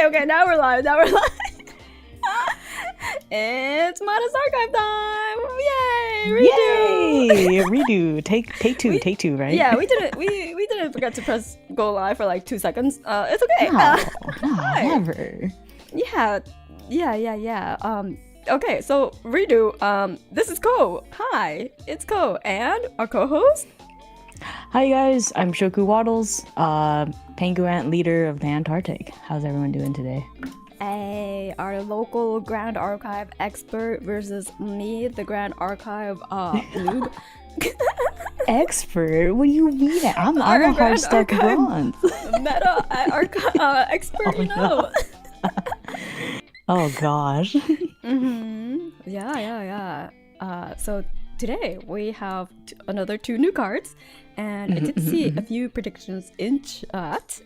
Okay. Now we're live. It's Modest Archive time! Yay! Redo! Yay! Redo. Take two, right? Yeah, we didn't forget to press go live for like 2 seconds. It's okay. No, never. Yeah. Okay, so redo. This is Ko. Hi, it's Ko, and our co-host. Hi guys, I'm Shoku Waddles, penguin leader of the Antarctic. How's everyone doing today? Hey, our local Grand Archive expert versus me, the Grand Archive noob. Expert? What do you mean? I'm a hard stuck bronze. Meta expert, you know. No. Oh gosh. Yeah. So today we have another 2 new cards, and I did see a few predictions in chat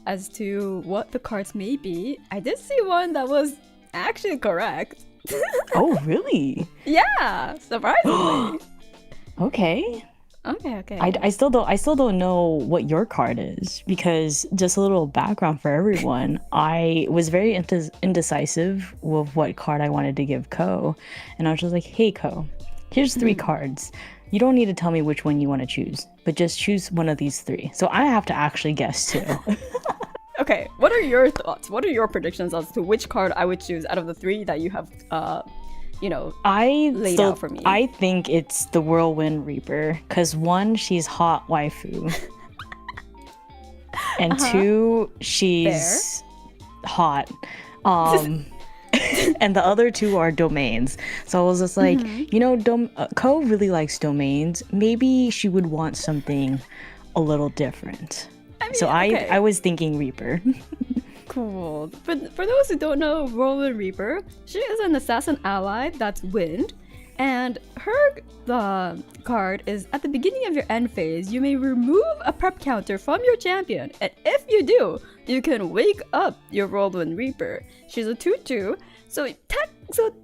as to what the cards may be. I did see one that was actually correct. Oh really? Yeah, surprisingly. Okay. Okay. I still don't know what your card is, because just a little background for everyone. I was very indecisive with what card I wanted to give Ko, and I was just like, hey Ko, here's 3 cards. You don't need to tell me which one you want to choose, but just choose one of these 3. So I have to actually guess too. Okay, what are your thoughts? What are your predictions as to which card I would choose out of the 3 that you have laid out for me? I think it's the Whirlwind Reaper, because 1, she's hot waifu, and 2, she's hot. And the other 2 are domains. So I was just like, Ko really likes domains. Maybe she would want something a little different. I was thinking Reaper. Cool. For those who don't know Whirlwind Reaper, she is an assassin ally that's wind, and the card is at the beginning of your end phase, you may remove a prep counter from your champion, and if you do, you can wake up your Whirlwind Reaper. She's a 2/2, so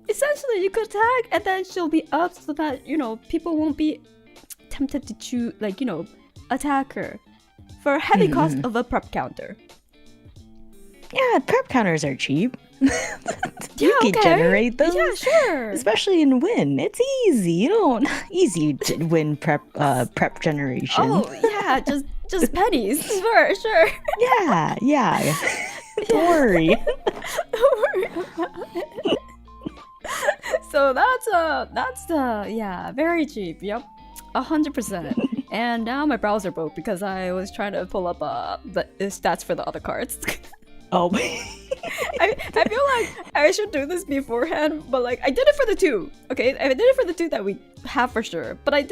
essentially you could attack and then she'll be up so that, people won't be tempted to attack her for a heavy cost of a prep counter. Yeah, prep counters are cheap. You can generate those. Yeah, sure. Especially in win. It's easy. Easy to win prep generation. Oh, yeah, just pennies. Sure. Yeah. Don't worry. Don't worry about it. So that's very cheap. Yep. 100%. And now my browser broke because I was trying to pull up the stats for the other cards. Oh. I feel like I should do this beforehand, but like I did it for the 2. Okay, I did it for the 2 that we have for sure. But I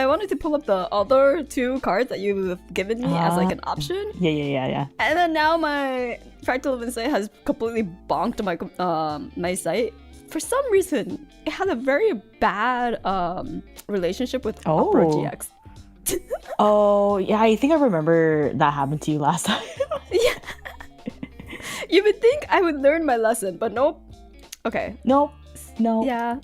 wanted to pull up the other 2 cards that you've given me as like an option. Yeah. And then now my Fractal of Insight has completely bonked my site. For some reason, it had a very bad relationship with Opera GX. Oh yeah, I think I remember that happened to you last time. Yeah. You would think I would learn my lesson, but nope. Okay. Nope. No. Yeah.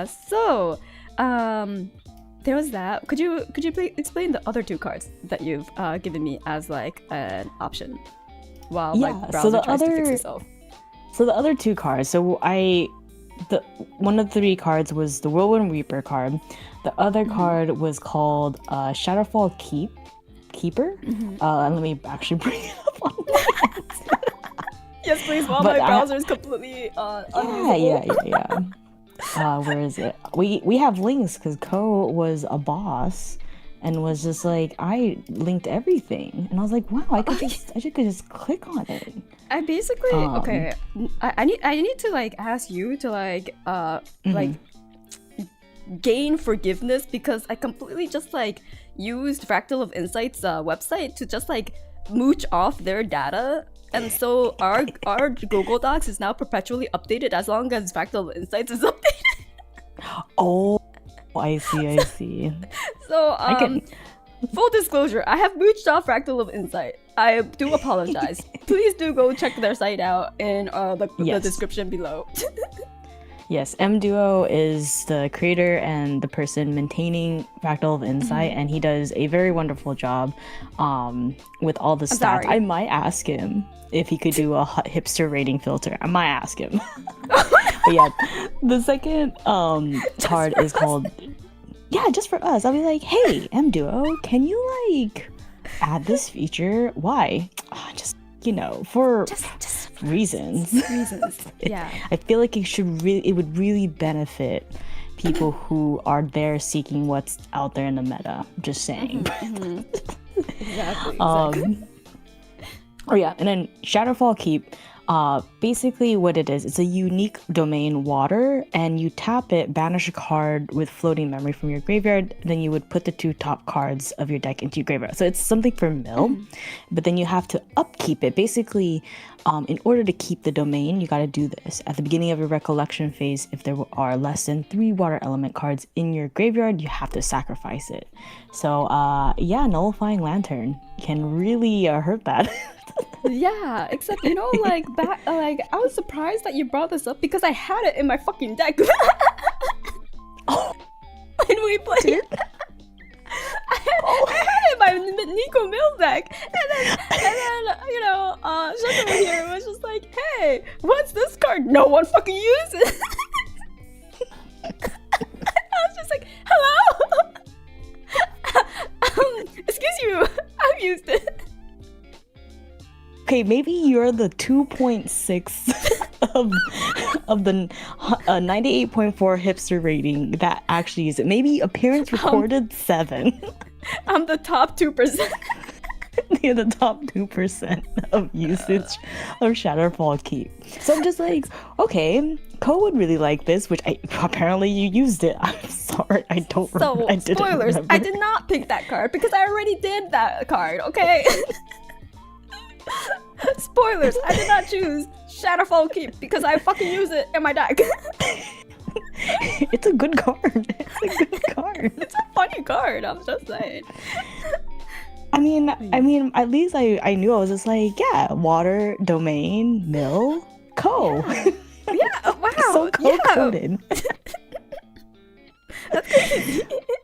So, there was that. Could you please explain the other 2 cards that you've given me as like an option while my browser tries to fix itself? So the other 2 cards. One of the 3 cards was the Whirlwind Reaper card. The other card was called Shadowfall Keeper. Let me actually bring it up on that. Yes, please. While my browser is completely unusable. Yeah. Where is it? We have links because Ko was a boss and was just like, I linked everything, and I was like, wow, I could just click on it. I basically okay. I need to like ask you to like gain forgiveness because I completely just like used Fractal of Insight's website to just like mooch off their data. And so our Google Docs is now perpetually updated as long as Fractal of Insights is updated. Oh, I see. So full disclosure, I have mooched off Fractal of Insight. I do apologize. Please do go check their site out in the description below. Yes, M Duo is the creator and the person maintaining Fractal of Insight, and he does a very wonderful job with all the stats. sorry. I might ask him if he could do a hipster rating filter. I might ask him. But yeah, the second card is called, yeah, just for us. I'll be like, hey, M Duo, can you like add this feature? Why? Just, for Just reasons. Yeah. I feel like it would really benefit people who are there seeking what's out there in the meta. Just saying. Exactly. Oh yeah, and then Shadowfall Keep, basically what it is, it's a unique domain water, and you tap it, banish a card with floating memory from your graveyard, then you would put the 2 top cards of your deck into your graveyard. So it's something for mill, but then you have to upkeep it. Basically, in order to keep the domain, you got to do this. At the beginning of your recollection phase, if there are less than 3 water element cards in your graveyard, you have to sacrifice it. So yeah, Nullifying Lantern can really hurt that. Yeah, except like I was surprised that you brought this up because I had it in my fucking deck. When we played. I had it in my Nico Mill deck, and then Shaka here was just like, "Hey, what's this card? No one fucking uses." I was just like, "Hello, excuse you, I've used it." Okay, maybe you're the 2.6 of the 98.4 hipster rating that actually uses it. Maybe appearance recorded 7. I'm the top 2%. You're the top 2% of usage of Shadowfall Keep. So I'm just like, okay, Ko would really like this, which apparently you used it. I'm sorry, I don't remember. So, spoilers, I did not pick that card because I already did that card, okay? Spoilers, I did not choose Shadowfall Keep because I fucking use it in my deck. It's a good card. It's a good card. It's a funny card, I'm just saying. I mean, at least I knew. I was just like, yeah, water, domain, mill, Ko. Yeah, wow. So co-coded. Yeah. That's crazy.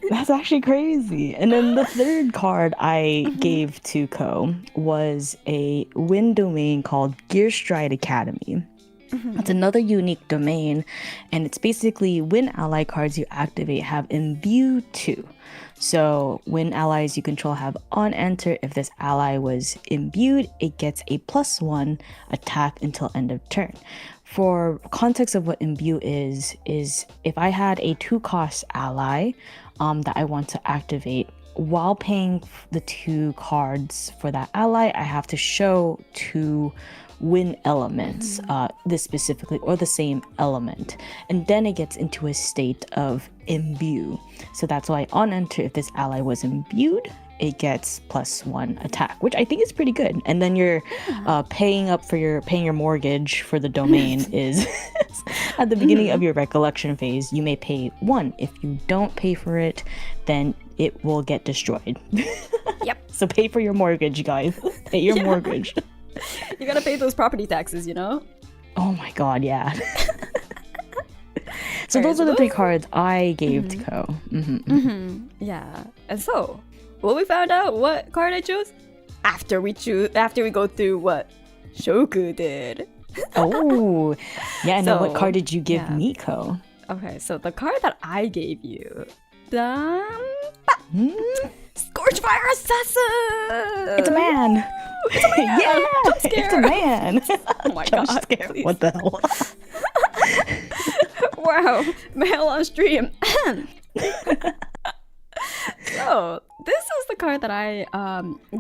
That's actually crazy. And then the third card I gave to Ko was a wind domain called Gearstride Academy. It's another unique domain, and it's basically when ally cards you activate have imbue 2. So when allies you control have on enter, if this ally was imbued, it gets a +1 attack until end of turn. For context of what imbue is if I had a 2-cost ally that I want to activate, while paying the 2 cards for that ally, I have to show 2 wind elements, this specifically, or the same element, and then it gets into a state of imbue. So that's why on enter, if this ally was imbued, it gets +1 attack, which I think is pretty good. And then you're paying your mortgage for the domain is at the beginning of your recollection phase. You may pay 1. If you don't pay for it, then it will get destroyed. Yep. So pay for your mortgage, guys. Pay your mortgage. You gotta pay those property taxes, Oh my god, yeah. So those are the 3 cards I gave to Ko. Yeah. And so, will we find out what card I chose? After we go through what Shoku did. Oh, yeah. So, what card did you give me, Ko? Okay, so the card that I gave you, Scorchfire Assassin! It's a man! It's a man! Yeah! Jump scare! It's a man! Oh my Jump god, scare. please. What the hell? Wow, mail on stream. So, this is the card that I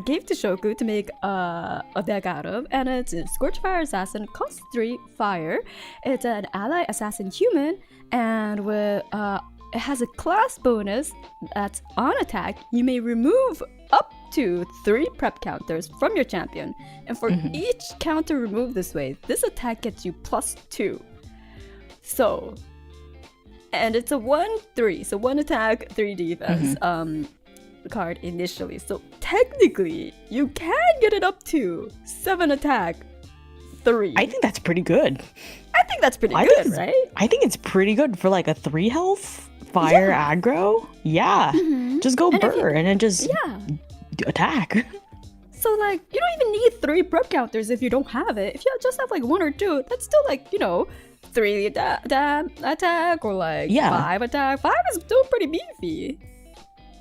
gave to Shoku to make a deck out of, and it's a Scorchfire Assassin, costs 3 fire. It's an ally assassin human, and with it has a class bonus that's on attack. You may remove up to 3 prep counters from your champion, and for each counter removed this way, this attack gets you +2. So, and it's a 1/3, so 1 attack, 3 defense card initially. So technically, you can get it up to 7 attack, 3. I think that's pretty good. I think that's pretty I good, think right? I think it's pretty good for like a 3 health fire aggro. Yeah. Just go burr and then just attack. So like you don't even need 3 prep counters if you don't have it. If you just have like 1 or 2, that's still like 3 attack or like 5 attack. 5 is still pretty beefy.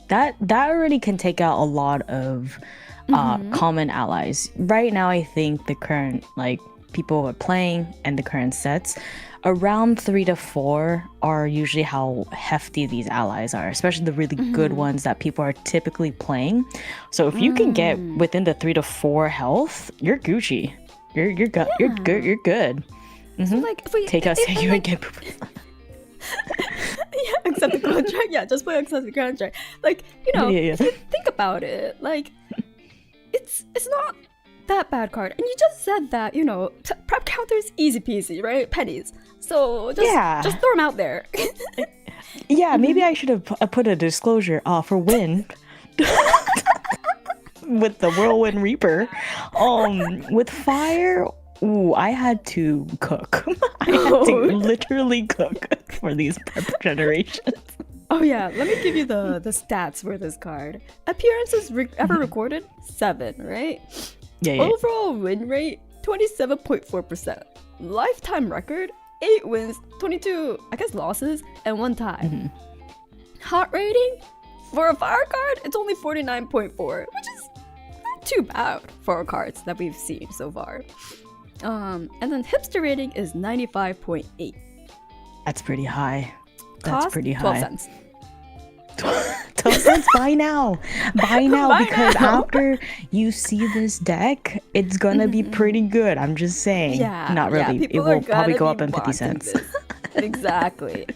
That already can take out a lot of common allies. Right now, I think the current people are playing and the current sets, around 3 to 4 are usually how hefty these allies are, especially the really good ones that people are typically playing. So if you can get within the 3 to 4 health, you're Gucci. You're good. You're good. You're good. So like if we take out Seiyuu and get accept the contract. Yeah, just play accept the contract. Like, if you think about it, like it's not that bad card. And you just said that, prep counters easy peasy, right? Pennies. So just throw them out there. Maybe I should have put a disclosure for wind. With the Whirlwind Reaper. With fire, I had to cook. I had to literally cook for these prep generations. Oh yeah, let me give you the stats for this card. Appearances ever recorded? 7, right? Yeah. Overall win rate, 27.4%. Lifetime record, 8 wins, 22, losses, and 1 tie. Hot rating? For a fire card, it's only 49.4, which is not too bad for our cards that we've seen so far. And then hipster rating is 95.8. That's pretty high. That's Cost, pretty high. 12 cents. 12 cents. Buy now. Buy now because after you see this deck, it's gonna be pretty good. I'm just saying. Yeah. Not really. It will probably go up in 50 cents. Exactly.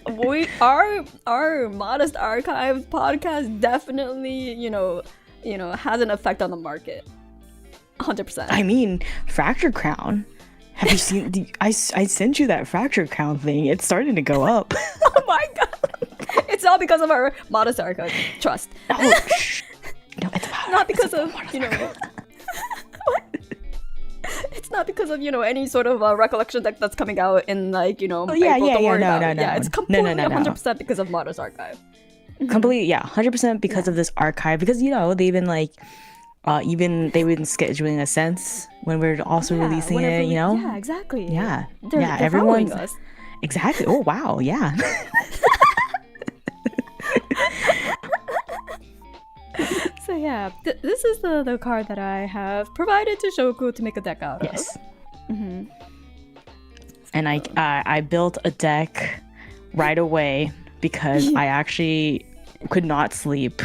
Our Modest Archive podcast definitely, has an effect on the market. 100%. I mean, Fracture Crown. Have you seen? I sent you that Fracture Crown thing. It's starting to go up. Oh my god! It's all because of our Modest Archive. Trust. Oh, shh. No, it's about not because of what? It's not because of any sort of recollection deck that's coming out in April. No. Yeah, it's completely 100% because of Modest Archive. Completely, 100% because of this archive. Because they've been they've been scheduling a sense when we're also releasing it. Yeah, exactly. Yeah, they're everyone's us. Exactly. Oh wow, yeah. So yeah, this is the card that I have provided to Shoku to make a deck out of. Yes. And I built a deck right away because I actually could not sleep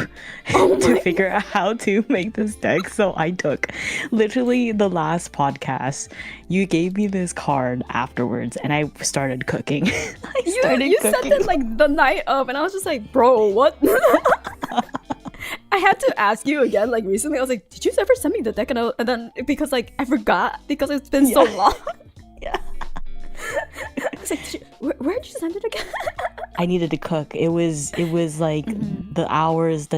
to figure out how to make this deck. So I took literally the last podcast. You gave me this card afterwards and I started cooking. You said that the night of and I was just like, bro, what? I had to ask you again recently. I was like, did you ever send me the deck? And then because I forgot because it's been so long. Yeah. I was like, where'd you send it again? I needed to cook. It was the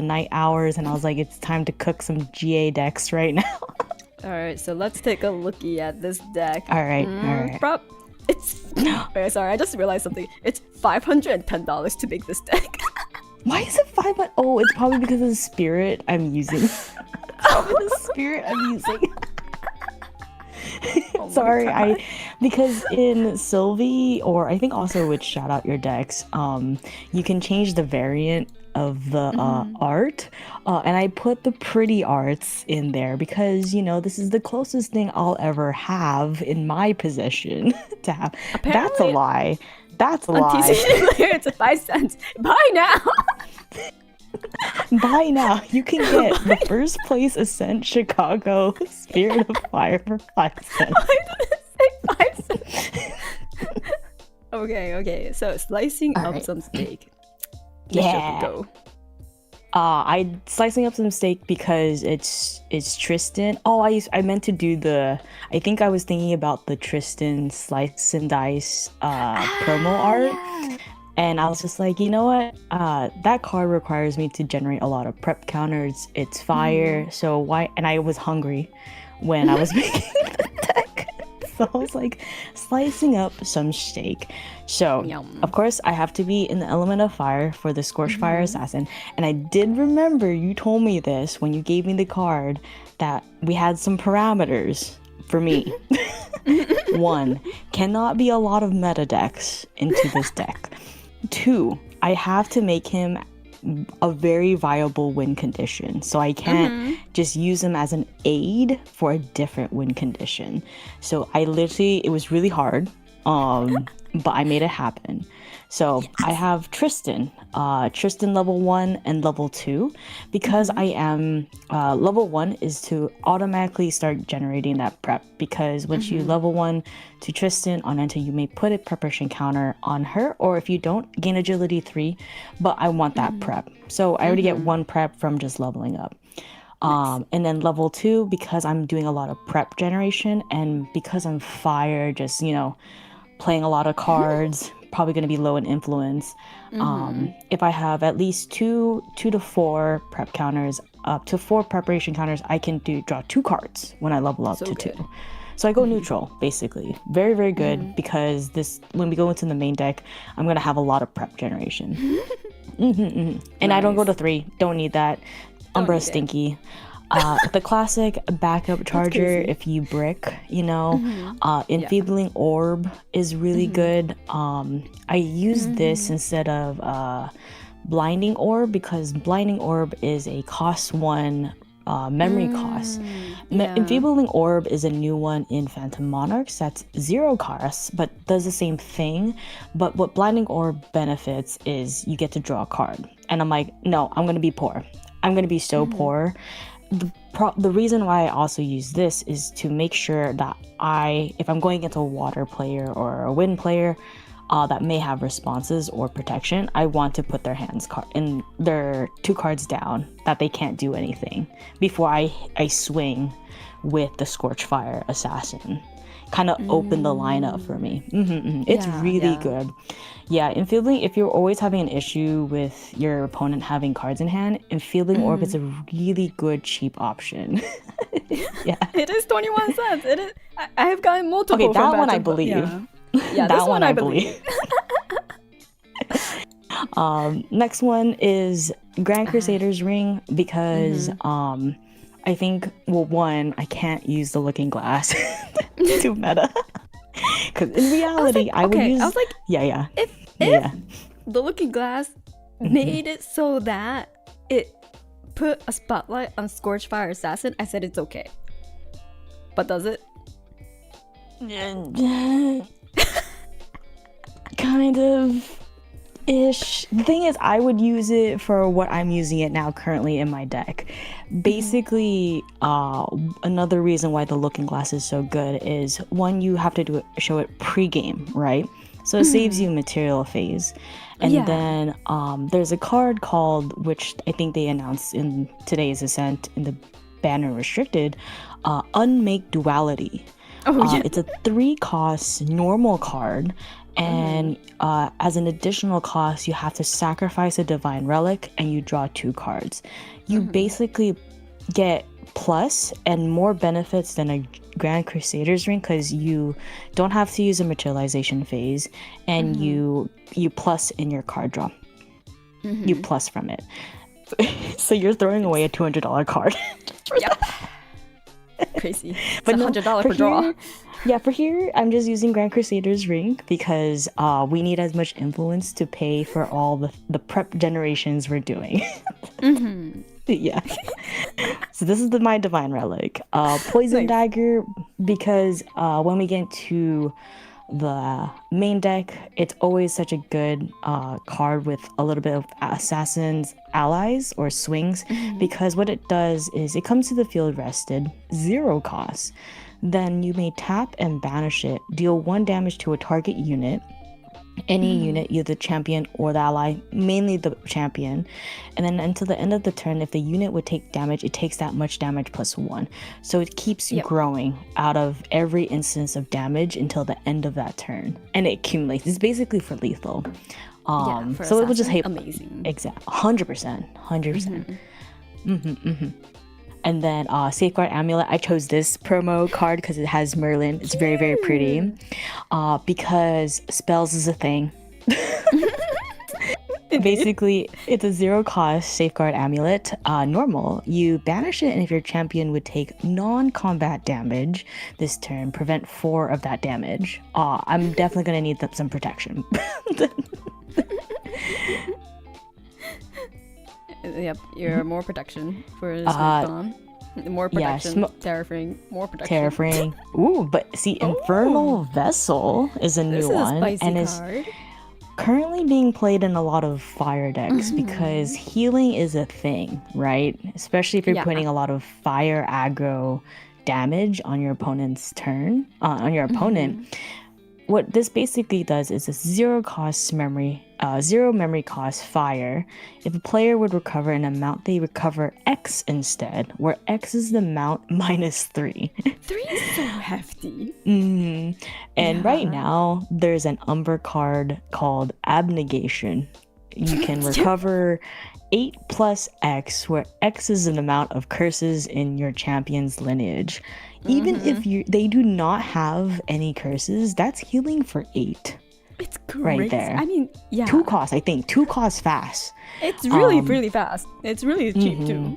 night hours, and I was like, it's time to cook some GA decks right now. All right, so let's take a lookie at this deck. All right. It's sorry, I just realized something. It's $510 to make this deck. Why is it $500? Oh, it's probably because of the spirit I'm using. Sorry, because in Sylvie, or I think also with Shout Out Your Decks, you can change the variant of the art, and I put the pretty arts in there because this is the closest thing I'll ever have in my possession to have. Apparently, that's a lie. That's a on lie. TCG Player, it's 5 cents. Buy now. Buy now. You can get the first place Ascent Chicago Spirit of Fire for 5 cents. Why did it say 5 cents? Okay. So slicing up some steak. Yeah. Go. I slicing up some steak because it's Tristan. Oh, I meant to do I think I was thinking about the Tristan slice and dice promo art. Yeah. And I was just like, you know what? That card requires me to generate a lot of prep counters. It's fire. So why? And I was hungry when I was making the deck. So I was like slicing up some steak. So Yum. of course I have to be in the element of fire for the Scorched Fire Assassin. And I did remember you told me this when you gave me the card, that we had some parameters for me. 1, cannot be a lot of meta decks into this deck. 2, I have to make him a very viable win condition. So I can't just use him as an aid for a different win condition. So I literally, it was really hard, but I made it happen. So I have Tristan level 1 and level 2, because I am level 1 is to automatically start generating that prep, because once you level 1 to Tristan on enter, you may put a preparation counter on her, or if you don't, gain agility 3, but I want that prep. So I already get 1 prep from just leveling up. And then level 2, because I'm doing a lot of prep generation, and because I'm fire, just, you know, playing a lot of cards, probably going to be low in influence. If I have at least 2 to 4 prep counters, up to 4 preparation counters, I can draw 2 cards when I level up to 2. So I go neutral, basically. Very, very good, because when we go into the main deck, I'm going to have a lot of prep generation. And I don't go to 3. Don't need that. Umbra stinky. The classic backup charger, if you brick, you know. Enfeebling Orb is really good. I use this instead of Blinding Orb, because Blinding Orb is a cost 1 memory cost. Enfeebling Orb is a new one in Phantom Monarchs that's 0 cost, but does the same thing. But what Blinding Orb benefits is you get to draw a card. And I'm like, no, I'm going to be poor. I'm going to be so poor. The reason why I also use this is to make sure that if I'm going into a water player or a wind player that may have responses or protection, I want to put their in their 2 cards down that they can't do anything before I swing with the Scorched Fire Assassin. Kind of open the lineup for me. It's really good. Yeah, Enfeebling, if you're always having an issue with your opponent having cards in hand, Enfeebling Orb is a really good cheap option. Yeah. It is 21 cents. It is. I have gotten multiple. Okay, that one I believe. Yeah, that one I believe. Next one is Grand Crusader's Ring, because I think, well, 1, I can't use the Looking Glass to meta. Because in reality, I would use... I was like, if the Looking Glass made it so that it put a spotlight on Scorched Fire Assassin, I said it's okay. But does it? Kind of ish. The thing is, I would use it for what I'm using it now currently in my deck. Basically, another reason why the Looking Glass is so good is, 1, you have to show it pre-game, right? So it saves you material phase. And then there's a card called, which I think they announced in today's Ascent in the banner restricted, Unmake Duality. It's a 3 cost normal card, and as an additional cost, you have to sacrifice a divine relic and you draw 2 cards. You basically get plus and more benefits than a Grand Crusader's Ring, because you don't have to use a materialization phase, and you plus in your card draw. You plus from it. So you're throwing away a $200 card. Yep. Crazy. But $100 per draw. Yeah, for here, I'm just using Grand Crusader's Ring because we need as much influence to pay for all the prep generations we're doing. Yeah. So this is my Divine Relic. Poison Dagger, because when we get to the main deck, it's always such a good card with a little bit of Assassin's allies or swings, because what it does is it comes to the field rested, 0 cost. Then you may tap and banish it, deal 1 damage to a target unit, any unit, either the champion or the ally, mainly the champion. And then until the end of the turn, if the unit would take damage, it takes that much damage plus 1. So it keeps growing out of every instance of damage until the end of that turn. And it accumulates. It's basically for lethal. So it will just hit amazing. Exactly. 100%. And then Safeguard Amulet. I chose this promo card because it has Merlin. It's very, very pretty. Because spells is a thing. Basically, it's a 0-cost Safeguard Amulet. Normal. You banish it, and if your champion would take non-combat damage this turn, prevent 4 of that damage. I'm definitely going to need some protection. Yep, you're more protection for this gone. More protection, Terrafring, more protection. Terrafring. Ooh, but see, Infernal Vessel is a new one. This is a spicy card. Currently being played in a lot of fire decks because healing is a thing, right? Especially if you're putting a lot of fire aggro damage on your opponent's turn, on your opponent. What this basically does is a 0-cost memory, 0 memory cost fire. If a player would recover an amount, they recover X instead, where X is the amount minus 3. 3 is so hefty. And right now, there's an Umber card called Abnegation. You can recover 8 plus X, where X is an amount of curses in your champion's lineage. Even if they do not have any curses, that's healing for 8. It's great. Right there. I mean, 2 costs, I think. 2 costs fast. It's really, really fast. It's really cheap too.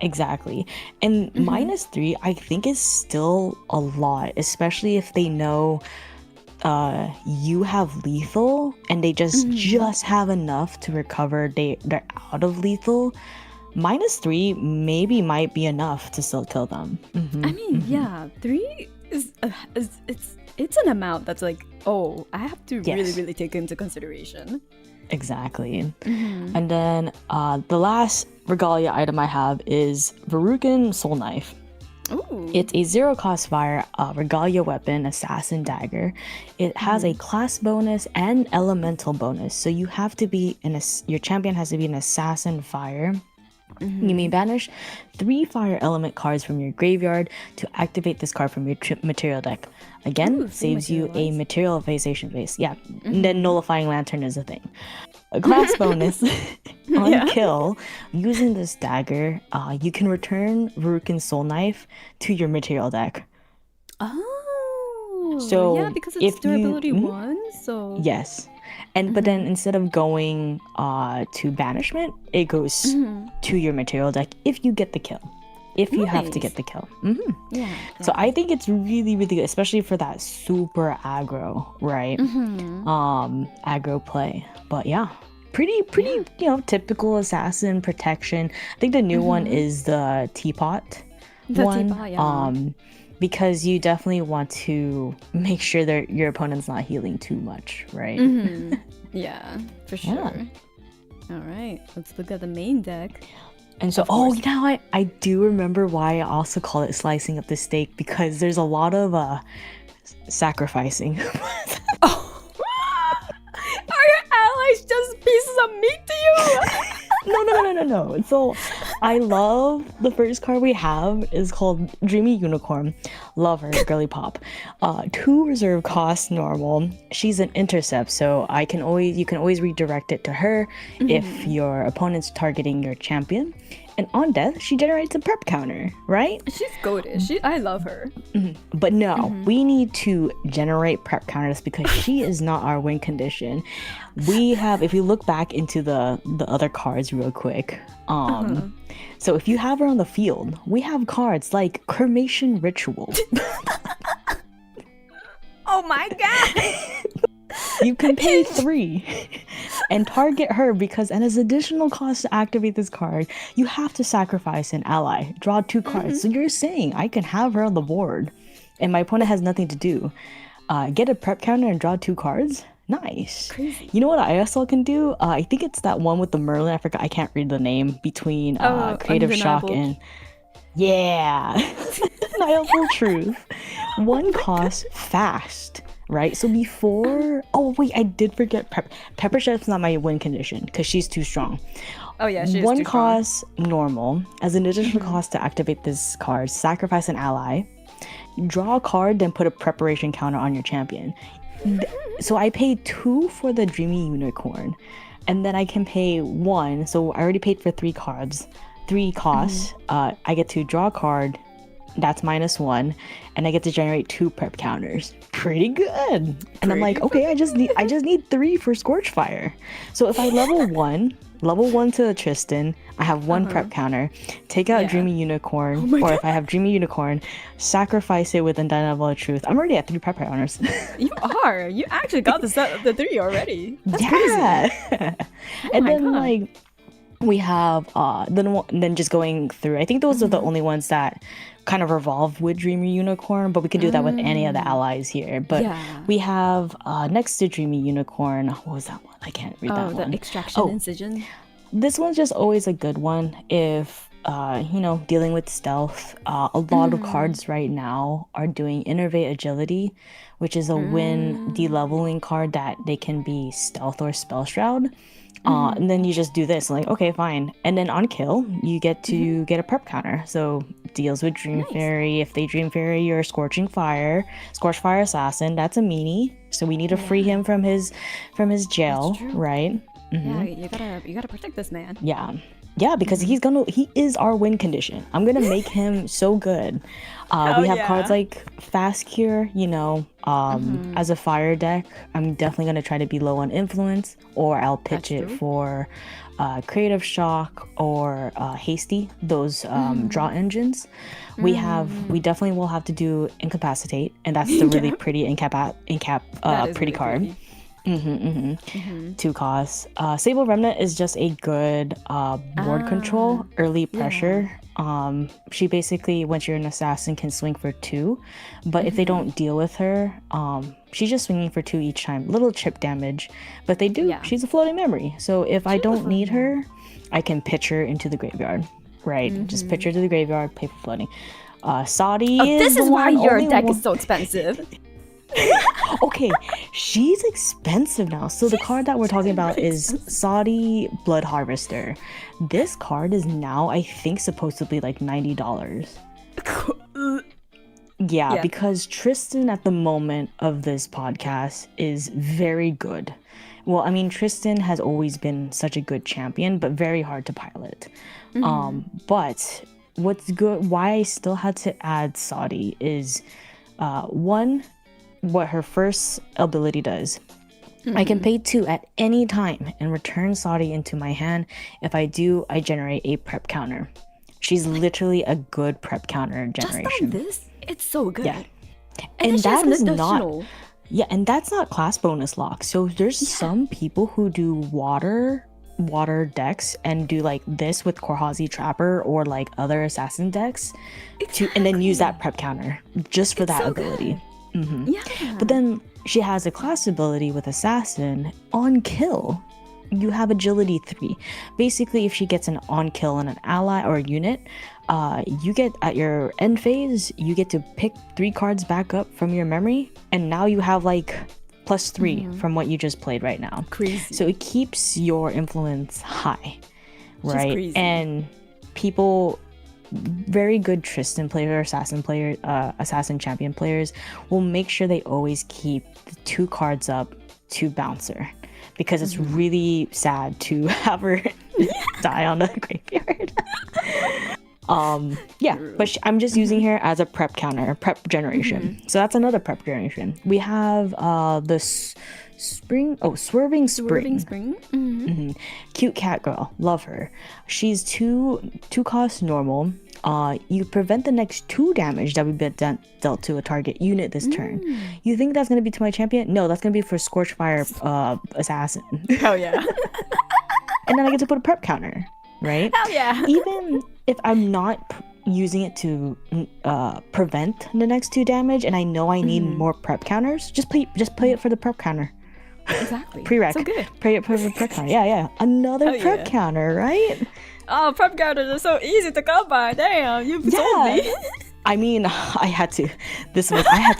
Exactly. And minus 3, I think, is still a lot, especially if they know you have lethal and they just have enough to recover. They're out of lethal. Minus 3 maybe might be enough to still kill them. I mean, 3 is it's an amount that's like, oh, I have to really take into consideration. Exactly. And then the last Regalia item I have is Verucan Soul Knife. Ooh. It's a 0-cost fire Regalia weapon, Assassin Dagger. It has a class bonus and elemental bonus, so you have to be your champion has to be an Assassin Fire. You may banish 3 fire element cards from your graveyard to activate this card from your material deck. Again, saves you a materialization base. Yeah, and then Nullifying Lantern is a thing. A class bonus on kill, using this dagger, you can return Verucan Soul Knife to your material deck. Oh, so yeah, because it's durability 1, so... Yes. And but then instead of going to banishment, it goes to your material deck if you get the kill. If you have to get the kill. Yeah. So I think it's really, really good, especially for that super aggro, right? Aggro play. But yeah, pretty, typical assassin protection. I think the new one is the teapot one. Because you definitely want to make sure that your opponent's not healing too much, right? Yeah, for sure. Yeah. All right, let's look at the main deck. And so, I do remember why I also call it slicing up the steak, because there's a lot of sacrificing. Are your allies just pieces of meat to you? No. So I love the first card we have is called Dreamy Unicorn. Love her, girly pop. 2 reserve cost normal. She's an intercept, so you can always redirect it to her if your opponent's targeting your champion. And on death, she generates a prep counter, right? She's goated. I love her. But no, we need to generate prep counters because she is not our win condition. We have, if you look back into the other cards real quick, so if you have her on the field, we have cards like Cremation Ritual. Oh my god! You can pay 3 and target her because, and as additional cost to activate this card, you have to sacrifice an ally, draw 2 cards. So you're saying I can have her on the board and my opponent has nothing to do. Get a prep counter and draw 2 cards? Nice. Crazy. You know what ISL can do? I think it's that one with the Merlin. I forgot. I can't read the name between Creative Shock and... Yeah. Undeniable Truth. 1 cost fast. Right, so before... Oh, wait, I did forget Pepper Chef's not my win condition because she's too strong. Oh, yeah, she's 1 too cost strong. Normal. As an additional cost to activate this card, sacrifice an ally. Draw a card, then put a preparation counter on your champion. So I paid 2 for the Dreamy Unicorn. And then I can pay 1. So I already paid for 3 cards. 3 costs. I get to draw a card. That's -1, and I get to generate 2 prep counters. Pretty good. And I'm like, okay, I just need 3 for Scorchfire. So if I level 1 to Tristan, I have 1 prep counter. Take out Dreamy Unicorn, or if I have Dreamy Unicorn, sacrifice it with Undeniable of Truth. I'm already at 3 prep counters. You are. You actually got the 3 already. That's crazy. And then like we have then just going through. I think those are the only ones that kind of revolve with Dreamy Unicorn, but we could do that with any of the allies here. But we have next to Dreamy Unicorn, what was that one? I can't read that one. Oh, the Extraction Incision. This one's just always a good one if dealing with stealth. A lot of cards right now are doing Innervate Agility, which is a win de-leveling card that they can be stealth or spell shroud. And then you just do this, like, okay, fine. And then on kill, you get to get a prep counter. So deals with Dream Fairy. If they Dream Fairy, you're Scorching Fire Assassin. That's a meanie. So we need to free him from his jail, right? Yeah, you gotta protect this man. Yeah, because he is our win condition. I'm gonna make him so good. We have cards like Fast Cure, as a fire deck. I'm definitely gonna try to be low on influence, or I'll pitch it for Creative Shock or Hasty, those draw engines. We definitely will have to do Incapacitate, and that's the really pretty pretty really card. Pretty. 2 costs. Sable Remnant is just a good board control, early pressure. She basically, once you're an assassin, can swing for 2, but if they don't deal with her, she's just swinging for 2 each time. Little chip damage, but they do. She's a floating memory, so if I don't need her, I can pitch her into the graveyard. Right, just pitch her to the graveyard, pay for floating. Saudi. This is why your deck is so expensive. Okay, she's expensive now. So the card that we're talking about is Saudi Blood Harvester. This card is now, I think, supposed to be like $90. Yeah, because Tristan at the moment of this podcast is very good. Well, I mean, Tristan has always been such a good champion, but very hard to pilot. But what's good, why I still had to add Saudi is one, what her first ability does. I can pay 2 at any time and return Saudi into my hand. If I do, I generate a prep counter. She's literally a good prep counter generation. Just on this, it's so good. Yeah. And that is not... Yeah, and that's not class bonus lock. So there's some people who do water decks and do like this with Korhazi Trapper or like other assassin decks and then use that prep counter just for that ability. But then she has a class ability with assassin. On kill, you have agility 3. Basically, if she gets an on kill on an ally or a unit, you get at your end phase, you get to pick 3 cards back up from your memory, and now you have like +3 from what you just played right now. Crazy. So it keeps your influence high, right? And people, very good Tristan player, assassin champion players will make sure they always keep the 2 cards up to bouncer, because it's really sad to have her die on the graveyard. But I'm just using her as a prep counter, prep generation. So that's another prep generation. We have the Swerving Spring. Cute cat girl, love her. She's 2 cost normal. You prevent the next 2 damage that would be dealt to a target unit this turn. You think that's going to be to my champion? No, that's going to be for Scorchfire assassin. Hell yeah. And then I get to put a prep counter, right? Hell yeah. Even if I'm not using it to prevent the next 2 damage and I know I need more prep counters, just play it for the prep counter. Exactly. Prereq. So good. Play it for the prep counter. Yeah. Another prep counter, right? Oh, prep counters are so easy to come by. Damn, you told me. I mean, I had to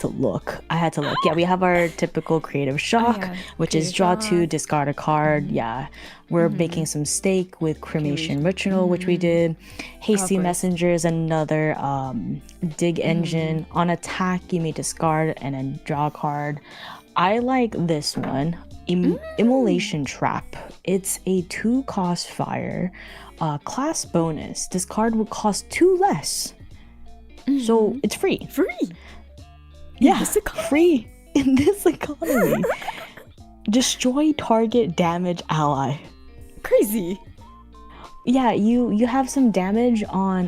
look. Yeah, we have our typical Creative Shock, which is draw 2, discard a card. Yeah, we're making some stake with Cremation Ritual, which we did. Hasty Messenger is another dig engine. On attack, you may discard and then draw a card. I like this one, Immolation Trap. It's a 2 cost fire. Class bonus. This card would cost 2 less. So it's free. Free. Yeah, this economy? free in this economy. Destroy target damage ally. Crazy. Yeah, you have some damage on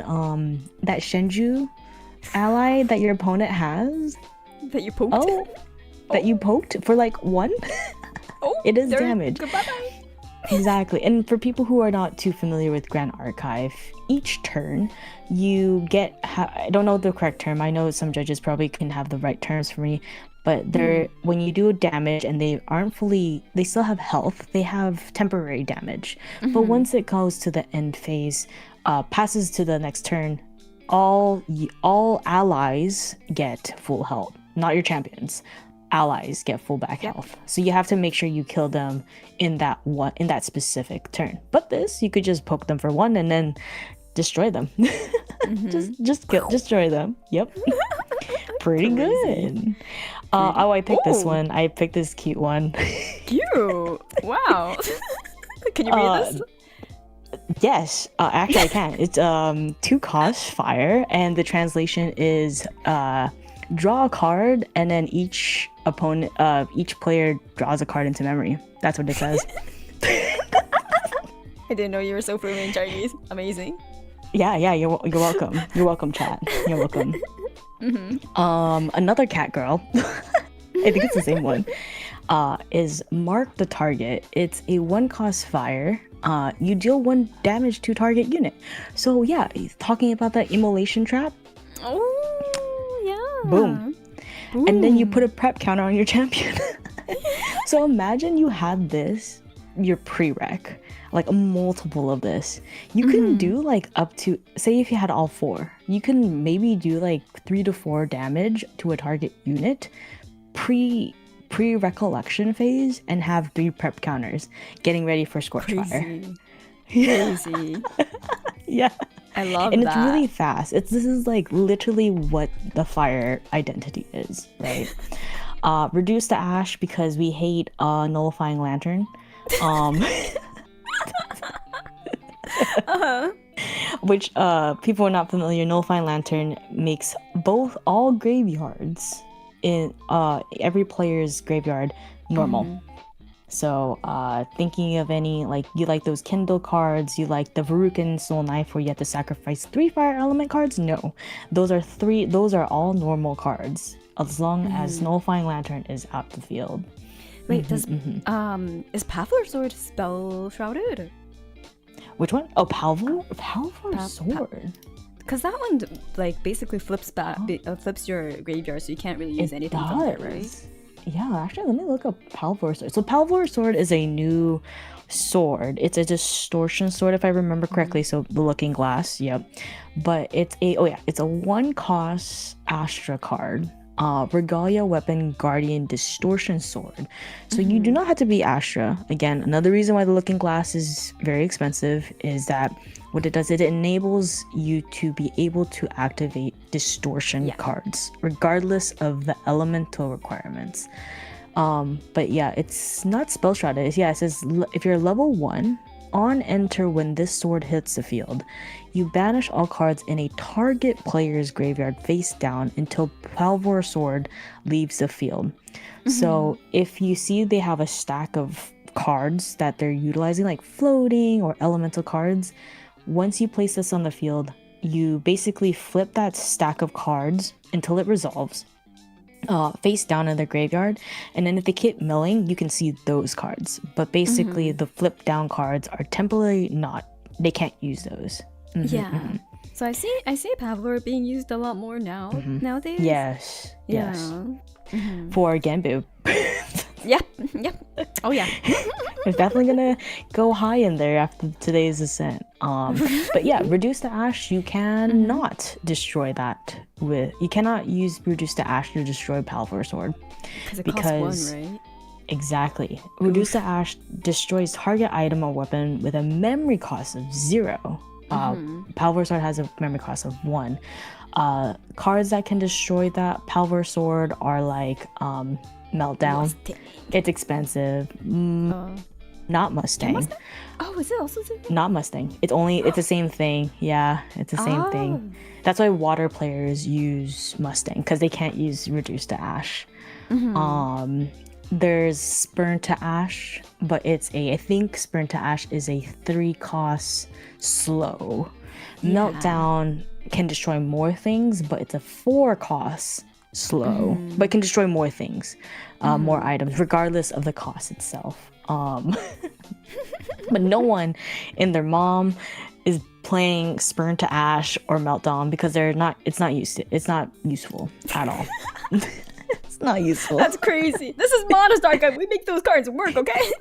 that Shenju ally that your opponent has. That you poked? Oh, that you poked for like 1? Oh, it is there- damage. Goodbye. Exactly. And for people who are not too familiar with Grand Archive, each turn you get I don't know the correct term. I know some judges probably can have the right terms for me, but they're when you do damage and they still have health, they have temporary damage. But once it goes to the end phase, passes to the next turn, all allies get full health, not your champions. Allies get full back health, so you have to make sure you kill them in that specific turn. But this, you could just poke them for 1 and then destroy them. just destroy them. Yep. Pretty good. I picked this one. I picked this cute one. Cute. Wow. Can you read this? Yes, actually I can. It's 2 cost fire, and the translation is draw a card, and then each player draws a card into memory. That's what it says. I didn't know you were so fluent in Chinese. Amazing. Yeah, you're welcome. You're welcome, chat. You're welcome. Another cat girl, I think it's the same one, is Mark the Target. It's a 1 cost fire. You deal 1 damage to target unit. So yeah, talking about that immolation trap. Oh, yeah. Boom. And then you put a prep counter on your champion. So imagine you had this, your prereq, like a multiple of this. You can do like up to, say if you had all 4, you can maybe do like 3 to 4 damage to a target unit pre-recollection phase and have 3 prep counters getting ready for Scorch Fire. Crazy. Yeah. I love and that. It's really fast. This is like literally what the fire identity is, right? Reduce to ash because we hate nullifying lantern. Which people are not familiar, nullifying lantern makes all graveyards in every player's graveyard normal. So thinking of any, like, you like those Kindle cards, you like the Varukan Soul Knife where you have to sacrifice 3 fire element cards? No, those are all normal cards as long as nullifying lantern is out the field. Wait, is Pathlar Sword spell shrouded? Which one? Oh, Palvor Sword. Because that one like basically flips your graveyard, so you can't really use anything from it, right? Yeah, actually, let me look up Palvor Sword. So Palvor Sword is a new sword. It's a distortion sword, if I remember correctly. So the Looking Glass, yep. But it's a 1 cost Astra card. Regalia Weapon Guardian Distortion Sword. So you do not have to be Astra. Again, another reason why the Looking Glass is very expensive is that what it does, it enables you to be able to activate distortion cards regardless of the elemental requirements. But yeah, it's not spell shrouded. Yeah, it says if you're level 1, on enter when this sword hits the field, you banish all cards in a target player's graveyard face down until Palvor Sword leaves the field. So if you see they have a stack of cards that they're utilizing, like floating or elemental cards, once you place this on the field, you basically flip that stack of cards until it resolves, face down in the graveyard, and then if they keep milling, you can see those cards. But basically, the flip down cards are temporarily they can't use those. So I see Pavlor being used a lot more nowadays. Yes. For Genbu. Yep. Oh yeah. It's definitely gonna go high in there after today's ascent. But yeah, reduce to ash, you cannot destroy that you cannot use reduce to ash to destroy Palvor Sword. Because it costs 1, right? Exactly. Reduce to ash destroys target item or weapon with a memory cost of 0. Palvor Sword has a memory cost of 1. Cards that can destroy that Palvor Sword are like Meltdown. It's expensive. Not Mustang. Mustang? Oh, is it also Zero? Not Mustang. It's the same thing. Yeah, it's the same thing. That's why water players use Mustang, because they can't use Reduce to Ash. There's Spurn to Ash, but I think Spurn to Ash is a 3-cost slow. Meltdown can destroy more things, but it's a 4-cost slow, but can destroy more things, more items, regardless of the cost itself. But no one and their mom is playing Spurn to Ash or Meltdown because it's not useful at all. It's not useful. That's crazy. This is Modest Archive. We make those cards work, okay?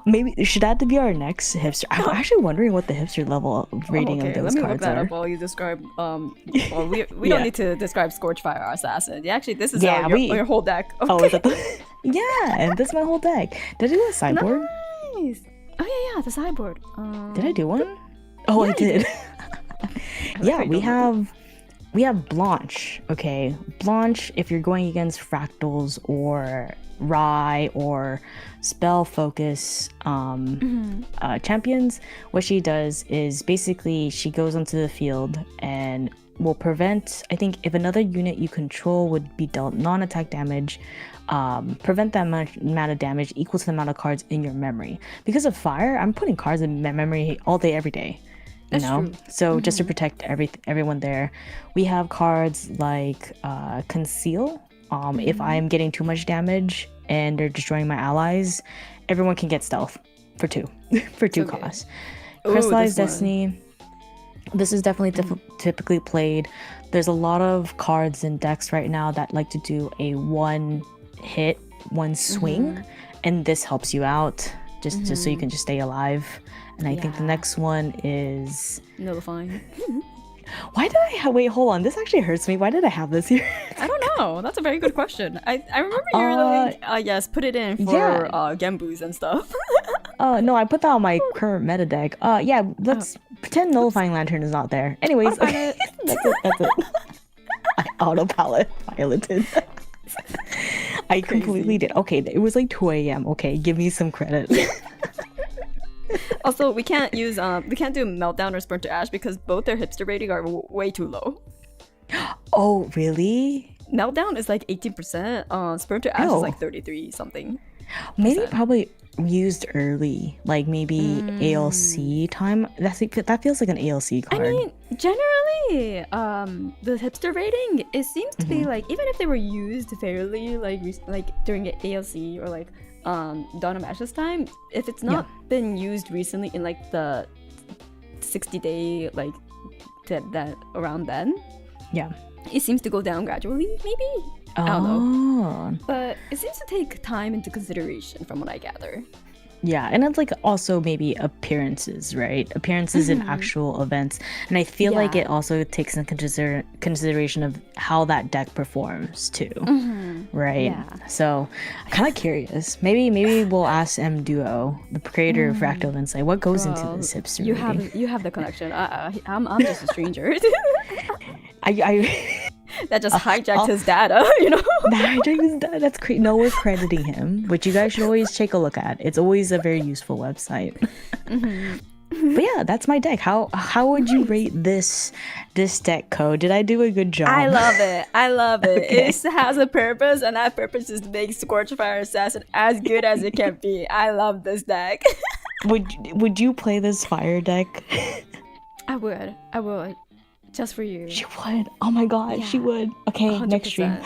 Maybe should that be our next hipster? I'm actually wondering what the hipster level rating of those cards are. Let me look that up while you describe. Well, we don't need to describe Scorchfire Assassin. Yeah, actually, this is your whole deck. Okay. Oh, is that yeah, and this is my whole deck. Did I do a sideboard? Nice. Oh yeah, the sideboard. Did I do one? Oh, I did. Yeah, we have Blanche. Okay, Blanche. If you're going against Fractals or Rye or Spell Focus champions, what she does is basically she goes onto the field and will prevent, I think, if another unit you control would be dealt non-attack damage, prevent that amount of damage equal to the amount of cards in your memory. Because of fire, I'm putting cards in my memory all day, every day. You know? True. So just to protect everyone there, we have cards like Conceal. If I'm getting too much damage and they're destroying my allies, everyone can get stealth for 2 costs. Crystallized Destiny. This is definitely typically played. There's a lot of cards in decks right now that like to do a 1 hit, 1 swing, and this helps you out just so you can just stay alive. And I think the next one is Nullifying. Why did I wait? Hold on. This actually hurts me. Why did I have this here? I don't know. That's a very good question. I remember you were like, yes, put it in for Gembus and stuff. No, I put that on my current meta deck. Let's pretend Nullifying Lantern is not there. Anyways, okay. That's it. I auto-piloted. I completely did. Okay, it was like 2 a.m. Okay, give me some credit. Also, we can't do Meltdown or Spurn to Ash because both their hipster rating are way too low. Oh, really? Meltdown is like 18%. Spurn to Ash is like 33 something. Maybe probably used early, like maybe ALC time. That feels like an ALC card. I mean, generally, the hipster rating, it seems to be like, even if they were used fairly, like during ALC or like Dawn of Ashes time, if it's not been used recently in like the 60-day like that around then, it seems to go down gradually. Maybe I don't know, but it seems to take time into consideration from what I gather. Yeah, and it's like also maybe appearances, right? Appearances in actual events. And I feel like it also takes into consideration of how that deck performs too, right? Yeah. So I'm kind of curious. Maybe we'll ask M Duo, the creator of Fractal Insight, what goes into this hipster rating. You have the connection. I'm just a stranger. That just hijacked his data, you know? That's crazy. No, we're crediting him, which you guys should always take a look at. It's always a very useful website. But yeah, that's my deck. How would you rate this deck, Code? Did I do a good job? I love it. Okay. It has a purpose, and that purpose is to make Scorchfire Assassin as good as it can be. I love this deck. Would you play this fire deck? I would. Just for you. She would. Oh my god, she would. Okay, 100%. Next stream.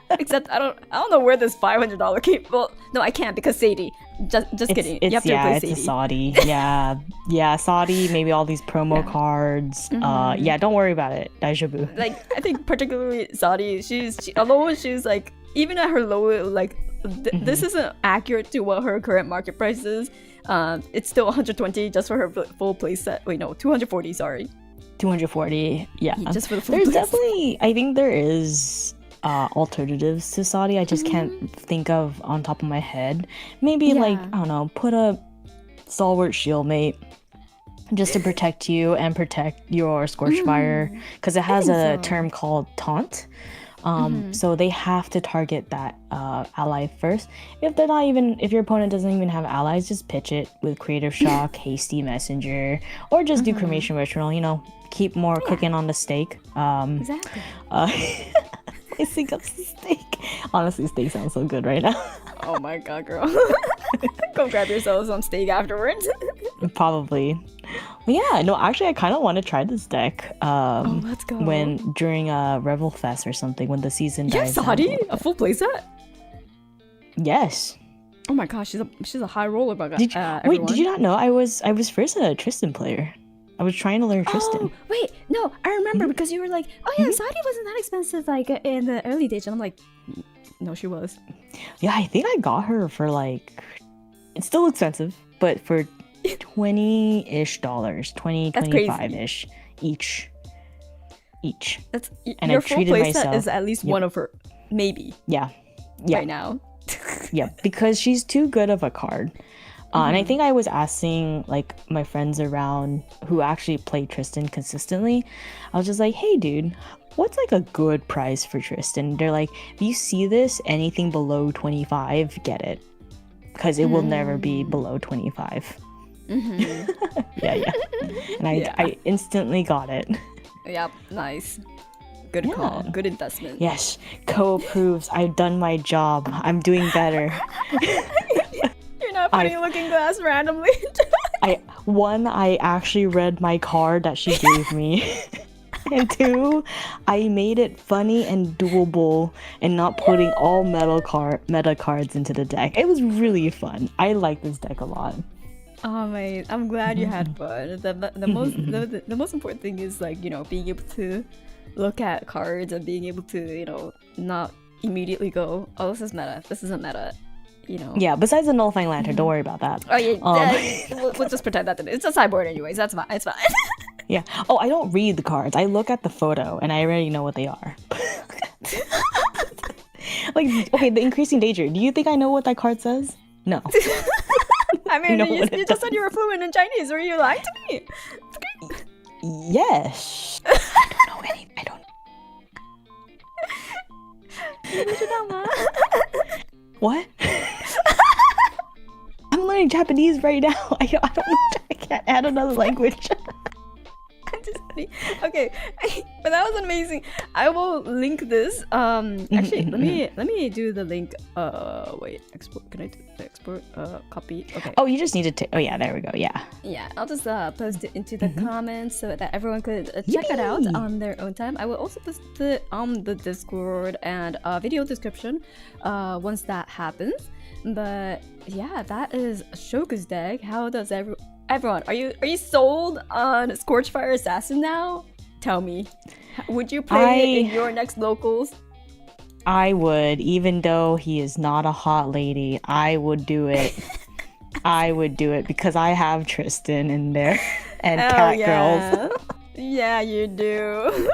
Except I don't know where this $500 came. Well, no, I can't because Sadie. Just kidding. You have to replace Sadie. It's a Saudi. Yeah, Saudi. Maybe all these promo cards. Don't worry about it. Daijoubu. Like I think particularly Saudi. Although she's like even at her low like this isn't accurate to what her current market price is. It's still 120 just for her full play set. Wait, no, 240. Sorry. 240, yeah. Just for the full There's definitely, I think there is alternatives to Saudi. I just can't think of on top of my head. Maybe like, I don't know, put a Stalwart Shieldmate just to protect you and protect your Scorchfire, because it has a term called Taunt. So they have to target that ally first. If your opponent doesn't even have allies, just pitch it with Creative Shock, Hasty Messenger, or just do Cremation Ritual. You know, keep more cooking on the steak. Exactly. Slicing up the steak. Honestly, steak sounds so good right now. Oh my god, girl. Go grab yourself some steak afterwards. Probably. But yeah, no, actually I kind of want to try this deck. Let's go. During Revel Fest or something, when the season dies. Sadi? A full playset? Yes. Oh my gosh, she's a high roller bug. Did you not know I was first a Tristan player? I was trying to learn Tristan. Oh, wait, no, I remember because you were like, oh yeah, Sadi wasn't that expensive like in the early days, and I'm like, no, she was. Yeah, I think I got her for like, it's still expensive, but for $20-ish, 25-ish each. That's and your I full treated playset myself. is at least one of her, maybe. Yeah. Right now. Yeah, because she's too good of a card. And I think I was asking like my friends around who actually play Tristan consistently. I was just like, hey dude, what's like a good price for Tristan? They're like, if you see this, anything below 25, get it. Because it will never be below 25. Yeah. And I instantly got it. Yep, nice. Good call. Good investment. Yes, Co approves. I've done my job. I'm doing better. You're not putting Looking Glass randomly. I actually read my card that she gave me. And 2, I made it funny and doable and not putting all meta cards into the deck. It was really fun. I like this deck a lot. Oh mate, I'm glad you had fun. The most important thing is like, you know, being able to look at cards and being able to, you know, not immediately go, oh, this is meta, this isn't meta, you know. Yeah, besides the Nullifying Lantern, don't worry about that. Oh yeah, we'll just pretend that it's a sideboard anyways, that's fine, it's fine. Yeah. Oh, I don't read the cards. I look at the photo and I already know what they are. Like, okay, the Increasing Danger. Do you think I know what that card says? No. I mean, you just said you were fluent in Chinese, or you lied to me. Yes. I don't know any. I don't. What? I'm learning Japanese right now. I can't add another language. I'm just kidding. Okay, but that was amazing. I will link this. Actually, let me do the link. Wait, export. Can I do the export? Copy. Okay. Oh, you just need to. Oh yeah, there we go. Yeah. Yeah, I'll just post it into the comments so that everyone could check it out on their own time. I will also post it on the Discord and video description once that happens. But yeah, that is Shoku's deck. How does everyone, are you sold on Scorchfire Assassin now? Tell me. Would you play it in your next locals? I would, even though he is not a hot lady. I would do it. I would do it because I have Tristan in there and Cat Girls. Yeah, you do.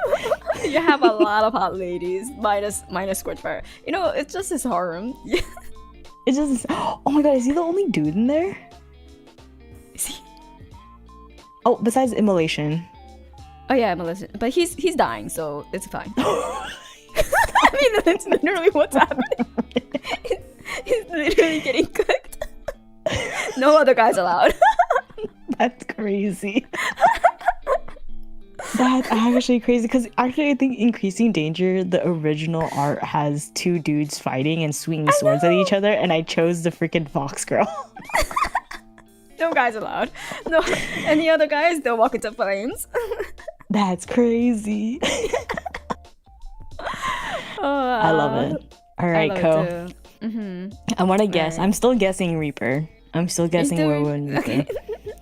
You have a lot of hot ladies, minus Scorchfire. You know, it's just his harem. It's just, oh my god, is he the only dude in there? Is he? Oh, besides Immolation. Oh yeah, Immolation. But he's dying, so it's fine. I mean, that's literally what's happening. He's literally getting cooked. No other guys allowed. That's crazy. That's actually crazy, because actually I think Increasing Danger, the original art, has 2 dudes fighting and swinging swords at each other, and I chose the freaking Fox Girl. No guys allowed. No, any other guys, they'll walk into flames. That's crazy. I love it. All right, Co. I want to guess. Right. I'm still guessing Reaper. I'm still guessing Whirlwind Reaper. Okay.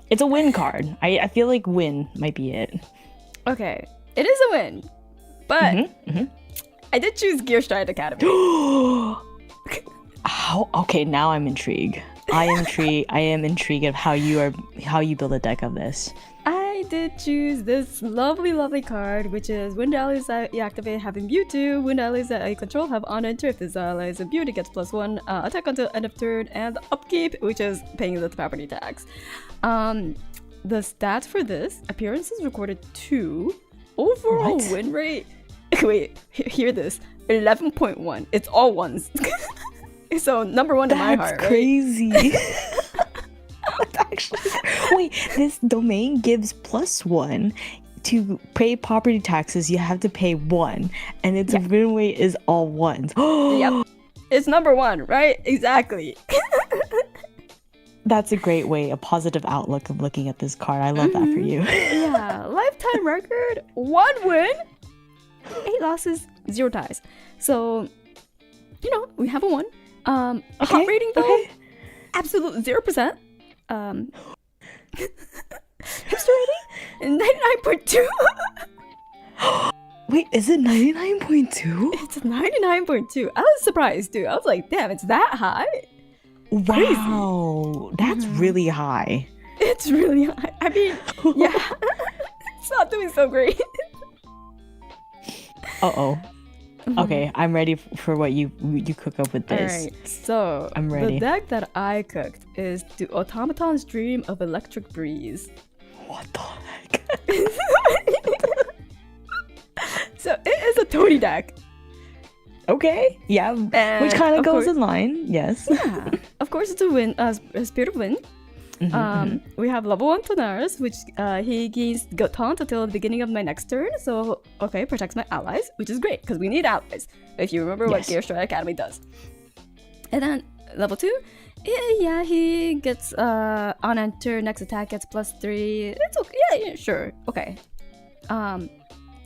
It's a win card. I feel like win might be it. Okay, it is a win, but I did choose Gearstride Academy. How? Okay, now I'm intrigued. I am intrigued of how you build a deck of this. I did choose this lovely card, which is Wind Allies that you activate have imbue 2, Wind Allies that you control have on enter. If this ally is imbued, it gets +1 attack until end of turn, and the upkeep, which is paying the property tax. The stats for this: appearances recorded 2, overall win rate Wait, hear this. 11.1. It's all ones. So number one in my heart. That's crazy. That's actually... Wait, this domain gives +1. To pay property taxes, you have to pay 1, and its win weight is all ones. Yep, it's number one, right? Exactly. That's a great way, a positive outlook of looking at this card. I love that for you. Yeah, lifetime record: 1 win, 8 losses, 0 ties. So, you know, we have a 1. Hot rating though, absolute 0%. Hipster rating 99.2. Wait, is it 99.2? It's 99.2. I was surprised too. I was like, damn, it's that high. Wow, that's really high. It's really high. I mean, yeah, it's not doing so great. Okay, I'm ready for what you cook up with this. Alright, so I'm ready. The deck that I cooked is the Automaton's Dream of Electric Breeze. What the heck? So it is a Tony deck. Okay, yeah, And which kind of goes course- in line, yes. Yeah, of course it's a win, a Spirit of Wind. We have level 1 Tonaris, which he gains taunt until the beginning of my next turn. So, okay, protects my allies, which is great because we need allies. If you remember what Gear Strike Academy does. And then level 2, yeah, he gets on enter, next attack gets +3. It's okay, yeah, sure, okay.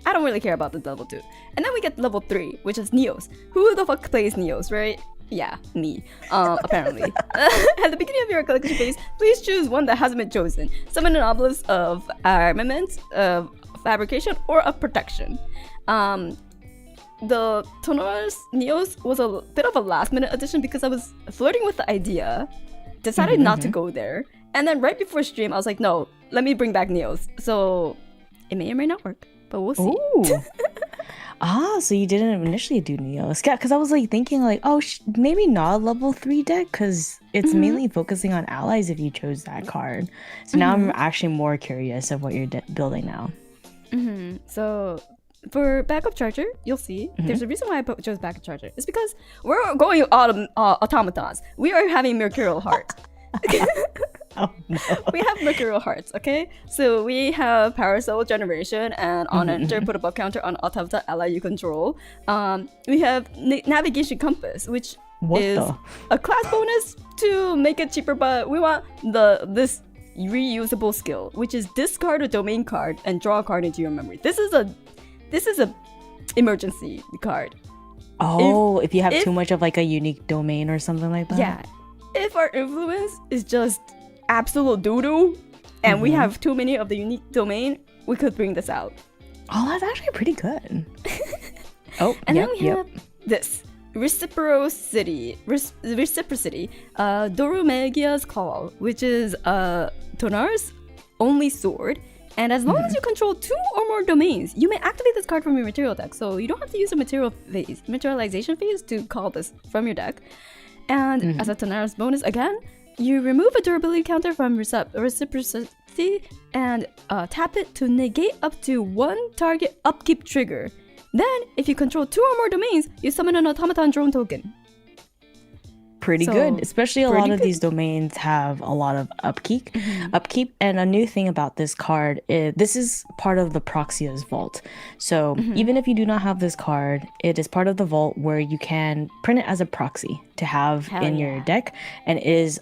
I don't really care about the level 2. And then we get level 3, which is Neos. Who the fuck plays Neos, right? Yeah, me. Apparently. At the beginning of your collection phase, please choose one that hasn't been chosen. Summon an obelisk of armament, of fabrication, or of protection. The Tonora's Neos was a bit of a last-minute addition because I was flirting with the idea, decided not to go there, and then right before stream, I was like, no, let me bring back Neos. So it may or may not work, but we'll see. Ooh. So you didn't initially do Neos. Yeah, because I was like thinking like, oh, maybe not a level 3 deck because it's mainly focusing on allies if you chose that card. So now I'm actually more curious of what you're building now. So for backup charger, you'll see there's a reason why I chose backup charger. It's because we're going automatons. We are having Mercurial Heart. Oh, no. We have Mercurial Hearts, okay? So we have Power Soul Generation and on enter, put a buff counter on automaton ally you control. We have Navigation Compass, which is a class bonus to make it cheaper, but we want this reusable skill, which is discard a domain card and draw a card into your memory. This is a emergency card. Oh, if you have too much of like a unique domain or something like that? Yeah. If our influence is just absolute doo-doo and we have too many of the unique domain, we could bring this out. Oh, that's actually pretty good. Then we have this Reciprocity, Dorumegia's Call, which is Tonar's only sword. And as long as you control 2 or more domains, you may activate this card from your material deck. So you don't have to use a materialization phase to call this from your deck. And as a Tonar's bonus, again, you remove a durability counter from Reciprocity and tap it to negate up to 1 target upkeep trigger. Then, if you control 2 or more domains, you summon an automaton drone token. Pretty good, especially a lot of these domains have a lot of upkeep. And a new thing about this card is this is part of the Proxia's vault. So even if you do not have this card, it is part of the vault where you can print it as a proxy to have in your deck, and it is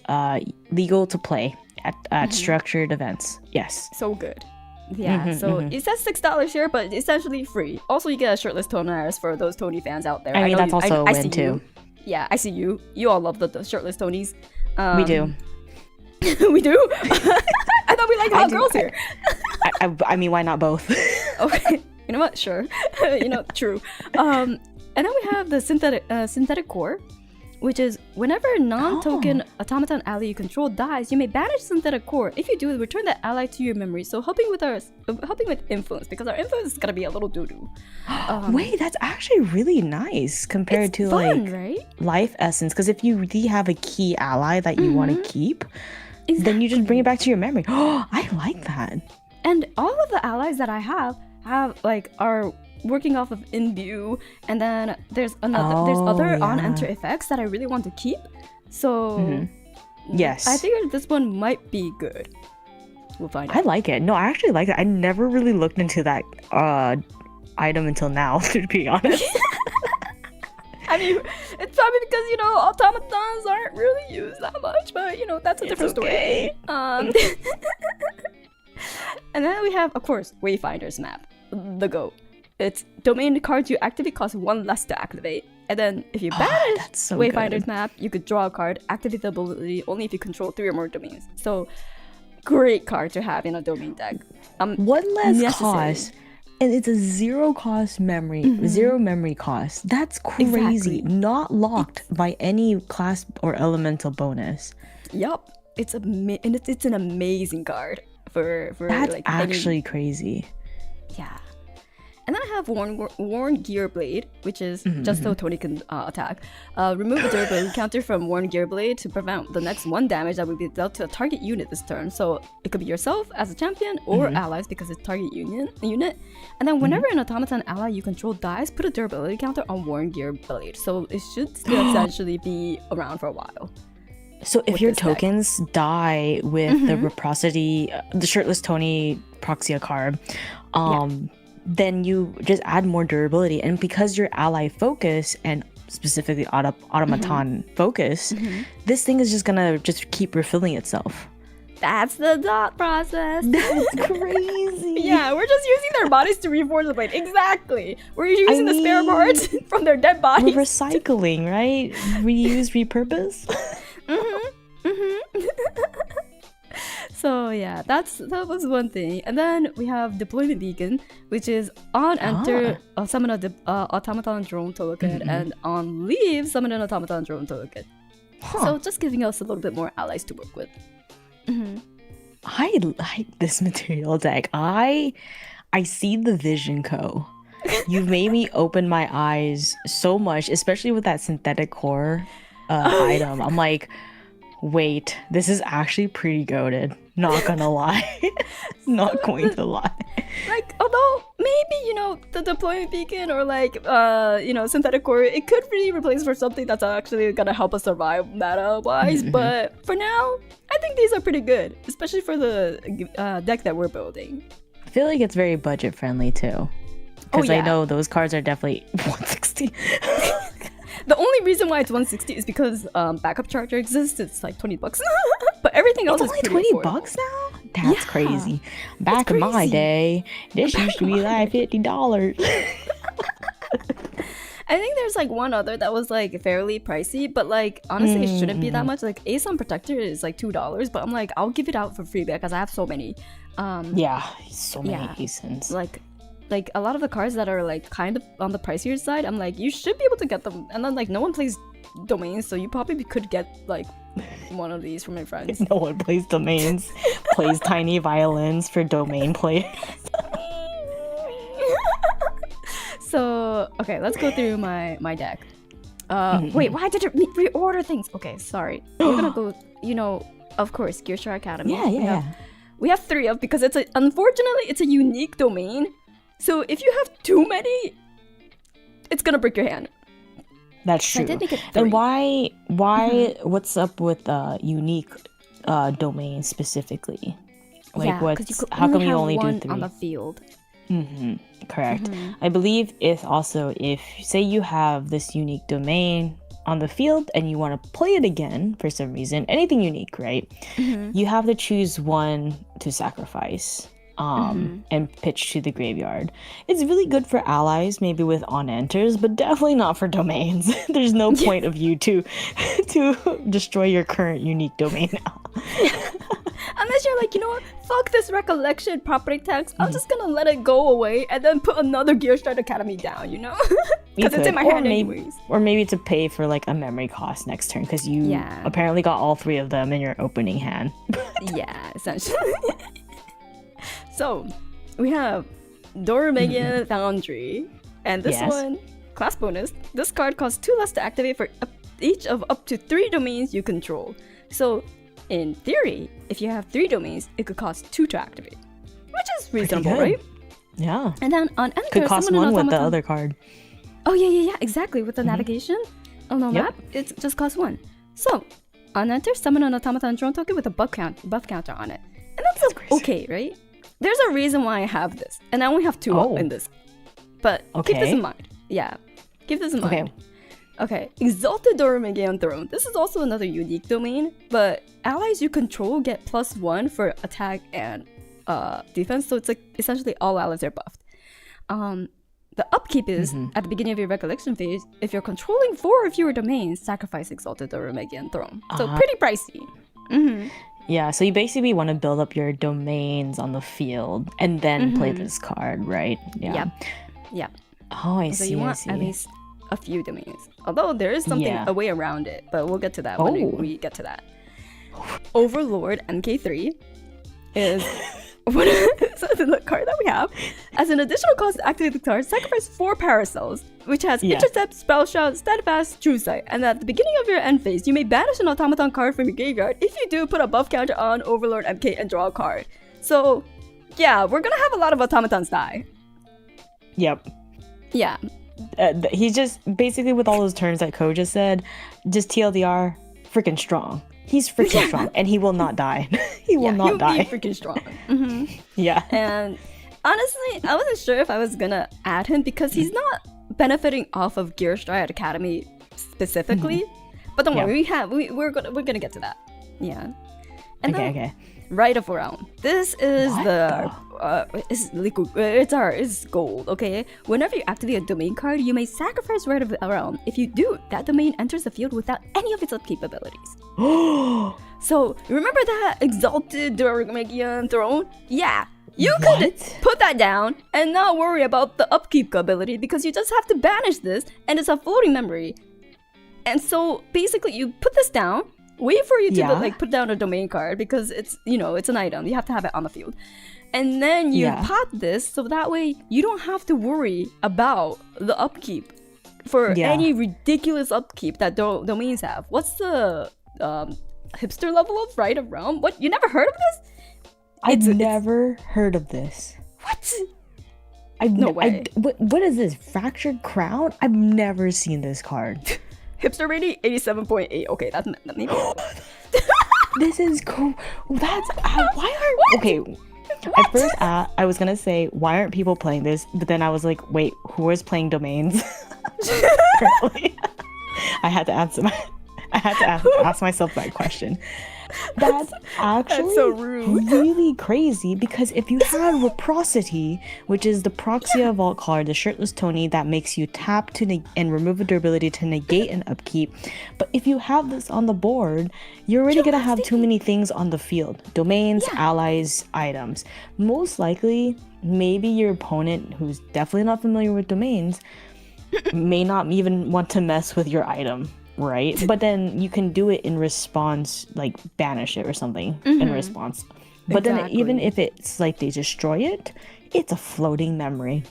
legal to play at structured events. Yes. So good. Yeah, so it says $6 here, but essentially free. Also, you get a shirtless Tonaris for those Tony fans out there. I mean, that's also a win too. You. Yeah, I see you. You all love the shirtless Tonys. We do. We do? I thought we liked hot girls here. I mean, why not both? Okay, you know what? Sure. True. And then we have the synthetic core, which is whenever a non-token automaton ally you control dies, you may banish synthetic core. If you do, return that ally to your memory. So helping with influence, because our influence is gonna be a little doo-doo. Wait, that's actually really nice compared to fun, right? Life Essence. Because if you really have a key ally that you want to keep, then you just bring it back to your memory. Oh, I like that. And all of the allies that I have like are working off of imbue, and then there's other on-enter effects that I really want to keep. So yes, I figured this one might be good. We'll find out. I like it. No, I actually like it. I never really looked into that item until now, to be honest. I mean, it's probably because, you know, automatons aren't really used that much, but, you know, that's a different story. And then we have, of course, Wayfinder's map, the GO. It's domain cards you activate cost 1 less to activate. And then if you banish Wayfinder's map, you could draw a card, activate the ability only if you control 3 or more domains. So, great card to have in a domain deck. 1 less cost. And it's a 0 cost memory, 0 memory cost. That's crazy. Exactly. Not locked by any class or elemental bonus. Yup. It's an amazing card for that's like actually crazy. Yeah. And then I have Worn Gear Blade, which is just so Tony can attack. Remove the durability counter from Worn Gear Blade to prevent the next 1 damage that would be dealt to a target unit this turn. So it could be yourself as a champion or allies because it's target unit. And then whenever an automaton ally you control dies, put a durability counter on Worn Gear Blade. So it should still essentially be around for a while. So if your tokens die with the Reciprocity, the Shirtless Tony Proxia card, then you just add more durability. And because you're ally focus and specifically automaton focus, this thing is just gonna keep refilling itself. That's the thought process. That's crazy. Yeah, we're just using their bodies to reinforce the blade. Exactly. We're using the spare parts from their dead bodies. We're recycling, right? Reuse, repurpose. So yeah, that was one thing. And then we have Deployment Beacon, which is on enter summon a automaton drone token, and on leave summon an automaton drone token. So just giving us a little bit more allies to work with. I like this material deck. I see the vision, Co. You've made me open my eyes so much, especially with that synthetic core item. I'm like, wait, this is actually pretty goated. Not gonna lie. Not going to lie. Like, although maybe, you know, the Deployment Beacon or like, you know, synthetic core, it could be replaced for something that's actually gonna help us survive meta-wise. But for now, I think these are pretty good, especially for the deck that we're building. I feel like it's very budget friendly too. Because I know those cards are definitely 160. The only reason why it's 160 is because backup charger exists. It's like $20. But everything else is only pretty $20 affordable. now? That's crazy. Back in my day, this used to be like $50. I think there's like one other that was like fairly pricey, but like honestly it shouldn't be that much. Like Ace on Protector is like $2, but I'm like, I'll give it out for free because I have so many. So many Asins. Like a lot of the cards that are like kind of on the pricier side, I'm like, you should be able to get them. And then like no one plays domains, so you probably could get like one of these from my friends. No one plays domains. Plays tiny violins for domain players. So okay, let's go through my deck. Wait, why did it reorder things? Okay, sorry. We're gonna go. You know, of course, Gearstar Academy. We have 3 of because unfortunately it's a unique domain. So if you have too many, it's gonna break your hand. That's true. I did make it 3. And why what's up with unique domains specifically? Like how come you only do 3 on the field? Correct. I believe if say you have this unique domain on the field and you want to play it again for some reason, anything unique, right? You have to choose one to sacrifice. And pitch to the graveyard. It's really good for allies, maybe with on-enters, but definitely not for domains. There's no point of you to destroy your current unique domain now. Unless you're like, you know what, fuck this recollection property text, I'm just gonna let it go away and then put another Gearstar Academy down, you know? Because it's in my hand anyways. Or maybe to pay for like a memory cost next turn, because you apparently got all 3 of them in your opening hand. Yeah, essentially. So, we have Doromegan Foundry, and this one, class bonus, this card costs 2 less to activate for each of up to 3 domains you control. So, in theory, if you have 3 domains, it could cost 2 to activate, which is reasonable, right? Yeah. And then on enter, Could cost summon an one with the automaton. other card. Oh yeah, exactly. With the navigation on the Yep. map, it just costs 1. So on enter, summon an automaton drone token with a buff counter on it, and that's crazy. okay, right? There's a reason why I have this, and I only have 2 Oh. in this. But keep this Okay. in mind. Yeah, keep this in Okay. mind. Okay, Exalted Doromegaon Throne. This is also another unique domain, but allies you control get +1 for attack and defense, so it's like essentially all allies are buffed. The upkeep is at the beginning of your recollection phase. If you're controlling 4 or fewer domains, sacrifice Exalted Doromegaon Throne. So pretty pricey. Yeah, so you basically want to build up your domains on the field and then play this card, right? Yeah. Yep. Oh, I So see. you I want see. at least a few domains. Although there is something Yeah. a way around it, but we'll get to that when Oh. we get to that. Overlord MK3 is so the card that we have. As an additional cost to activate the card, sacrifice 4 Paracells, which has Yeah. Intercept, Spell Shout, Steadfast, True Sight. And at the beginning of your end phase, you may banish an automaton card from your graveyard. If you do, put a buff counter on Overlord MK and draw a card. So, yeah, we're gonna have a lot of automatons die. Yep. Yeah. He's just basically with all those terms that Ko just said, just TLDR, freaking strong. He's freaking strong, and he will not die. He will not he'll die. be freaking strong. Yeah. And honestly, I wasn't sure if I was gonna add him because he's not benefiting off of Gear Stride Academy specifically. But don't worry, we're gonna get to that. Yeah. And Okay. Rite of Realm. This is it's gold, okay? Whenever you activate a domain card, you may sacrifice Rite of Realm. If you do, that domain enters the field without any of its upkeep abilities. So, remember that Exalted Doromegaon Throne? Yeah, you could put that down and not worry about the upkeep ability because you just have to banish this and it's a floating memory. And so, basically, you put this down, wait for you to put down a domain card because it's, it's an item. You have to have it on the field. And then you pop this so that way you don't have to worry about the upkeep for any ridiculous upkeep that domains have. What's the hipster level of Rite of Realm? What? You never heard of this? I've never heard of this. What? No way. What is this? Fractured Crown? I've never seen this card. Hipster rating 87.8. Okay, that's maybe. This is cool. That's why aren't okay? At first, I was gonna say why aren't people playing this, but then I was like, wait, who is playing domains? I had to answer. I had to ask myself that question. That's actually so rude. Really crazy because if you had Reciprocity, which is the Proxia Vault card, the Shirtless Tony that makes you tap to and remove a durability to negate an upkeep, but if you have this on the board, you're already gonna have too many things on the field: domains, allies, items. Most likely, maybe your opponent, who's definitely not familiar with domains, may not even want to mess with your item. Right, but then you can do it in response, like banish it or something in response. But then even if it's like they destroy it, it's a floating memory.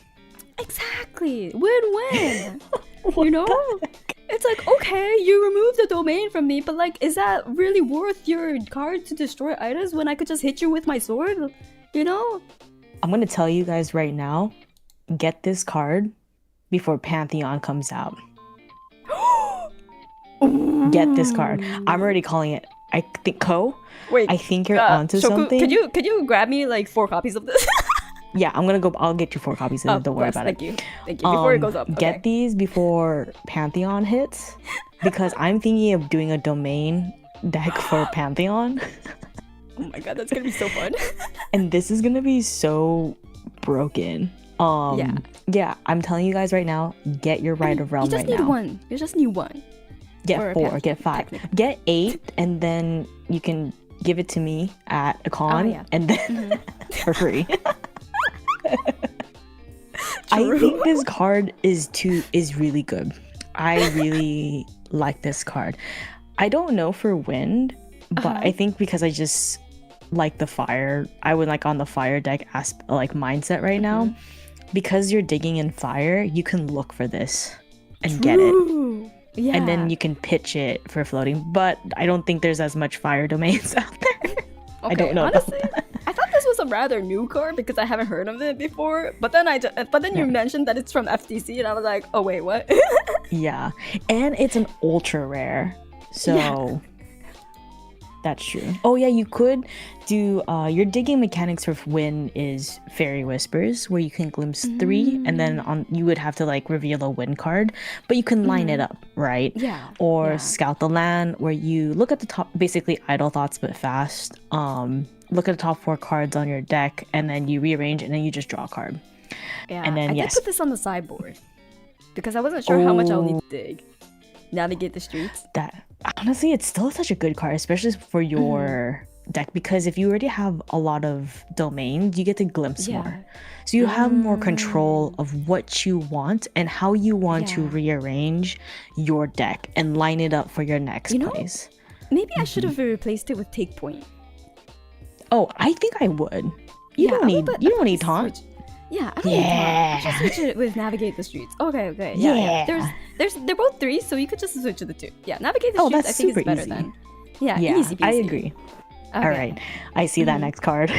Exactly, win-win. It's like, okay, you removed the domain from me, but like, is that really worth your card to destroy items when I could just hit you with my sword? I'm gonna tell you guys right now, get this card before Pantheon comes out. Get this card. I'm already calling it. I think I think you're onto Shoku, something. Could you grab me like 4 copies of this? Yeah, I'm gonna go. I'll get you 4 copies of it. Don't worry about Thank it. you. Before it goes up. Okay. Get these before Pantheon hits, because I'm thinking of doing a domain deck for Pantheon. Oh my god, that's gonna be so fun. And this is gonna be so broken. Yeah, I'm telling you guys right now, get your Rite of Realm right now. You just need one. Get 4, get 5, get 8, and then you can give it to me at a con, and then for free. I think this card is really good. I really like this card. I don't know for wind, but I think because I just like the fire, I would like on the fire deck mindset right now. Because you're digging in fire, you can look for this and get it. Yeah. And then you can pitch it for floating, but I don't think there's as much fire domains out there. I don't know. Honestly, I thought this was a rather new card because I haven't heard of it before. But then you mentioned that it's from FTC, and I was like, oh wait, what? Yeah, and it's an ultra rare, so that's true. Oh yeah, you could do your digging mechanics for Win is Fairy Whispers, where you can glimpse 3, and then you would have to like reveal a win card, but you can line it up, right? Yeah. Or Scout the Land, where you look at the top, basically Idle Thoughts but fast. Look at the top 4 cards on your deck, and then you rearrange, and then you just draw a card. Yeah. And then I did put this on the sideboard because I wasn't sure how much I'll need to dig. Navigate the streets. That honestly, it's still such a good card, especially for your deck, because if you already have a lot of domains, you get to glimpse more, so you have more control of what you want and how you want to rearrange your deck and line it up for your next plays. Maybe I should have replaced it with Take Point. Oh, I think I would. You don't need taunt. Yeah, I don't need taunt. I should switch it with Navigate the Streets. Okay. Yeah. They're both 3, so you could just switch to the 2. Yeah, Navigate the Streets. I think is better than. Yeah, easy peasy. I agree. Okay. All right, I see that next card.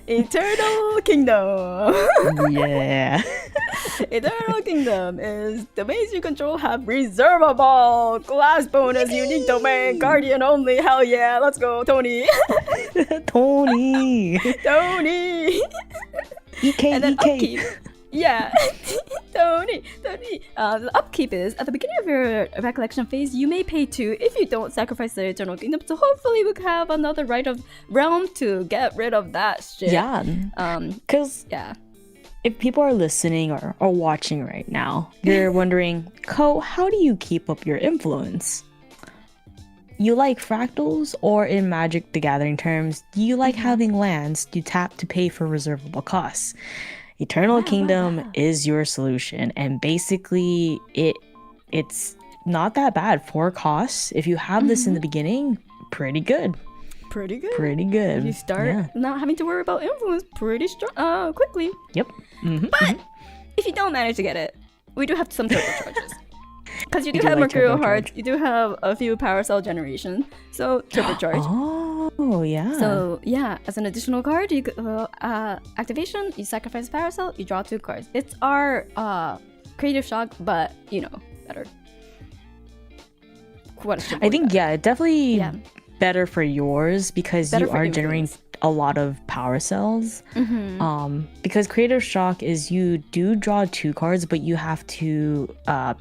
Eternal Kingdom. Yeah. Eternal Kingdom is domains you control have reservable class bonus, unique domain, guardian only. Hell yeah, let's go, Tony. Tony. And then upkeep. Yeah, Tony. The upkeep is at the beginning of your recollection phase, you may pay 2 if you don't sacrifice the Eternal Kingdom. So hopefully we have another Right of Realm to get rid of that shit. Yeah. Because if people are listening or watching right now, you're wondering, Ko, how do you keep up your influence? You like fractals, or in Magic the Gathering terms, do you like having lands you tap to pay for reservable costs? Eternal Kingdom is your solution, and basically it's not that bad. 4 costs. If you have this in the beginning, pretty good. You start not having to worry about influence pretty strong quickly. Yep. But if you don't manage to get it, we do have some turbocharges. Because you do have Mercurial Hearts, you do have a few Power Cell generation, so turbocharge. Oh yeah. So yeah, as an additional card, you activation, you sacrifice Power Cell, you draw 2 cards. It's our Creative Shock, but better. I think definitely better for yours, because you are generating a lot of Power Cells. Because Creative Shock is you do draw 2 cards, but you have to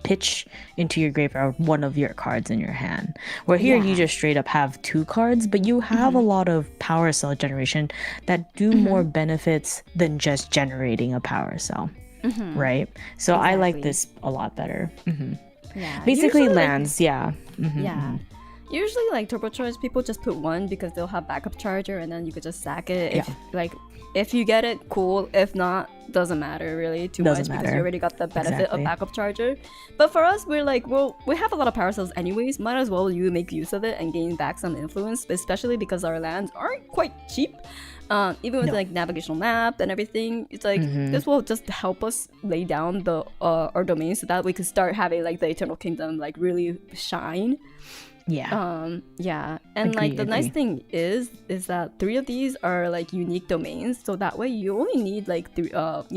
pitch into your graveyard one of your cards in your hand. Where here you just straight up have 2 cards, but you have a lot of Power Cell generation that do more benefits than just generating a Power Cell, right? So I like this a lot better. Basically lands, Usually, like turbocharge, people just put 1 because they'll have backup charger, and then you could just sack it. If you get it, cool. If not, doesn't matter really too much because you already got the benefit of backup charger. But for us, we're like, well, we have a lot of power cells anyways. Might as well make use of it and gain back some influence, especially because our lands aren't quite cheap. Even with like navigational map and everything, it's like this will just help us lay down the our domain so that we could start having like the Eternal Kingdom like really shine. And like the nice thing is that 3 of these are like unique domains, so that way you only need like you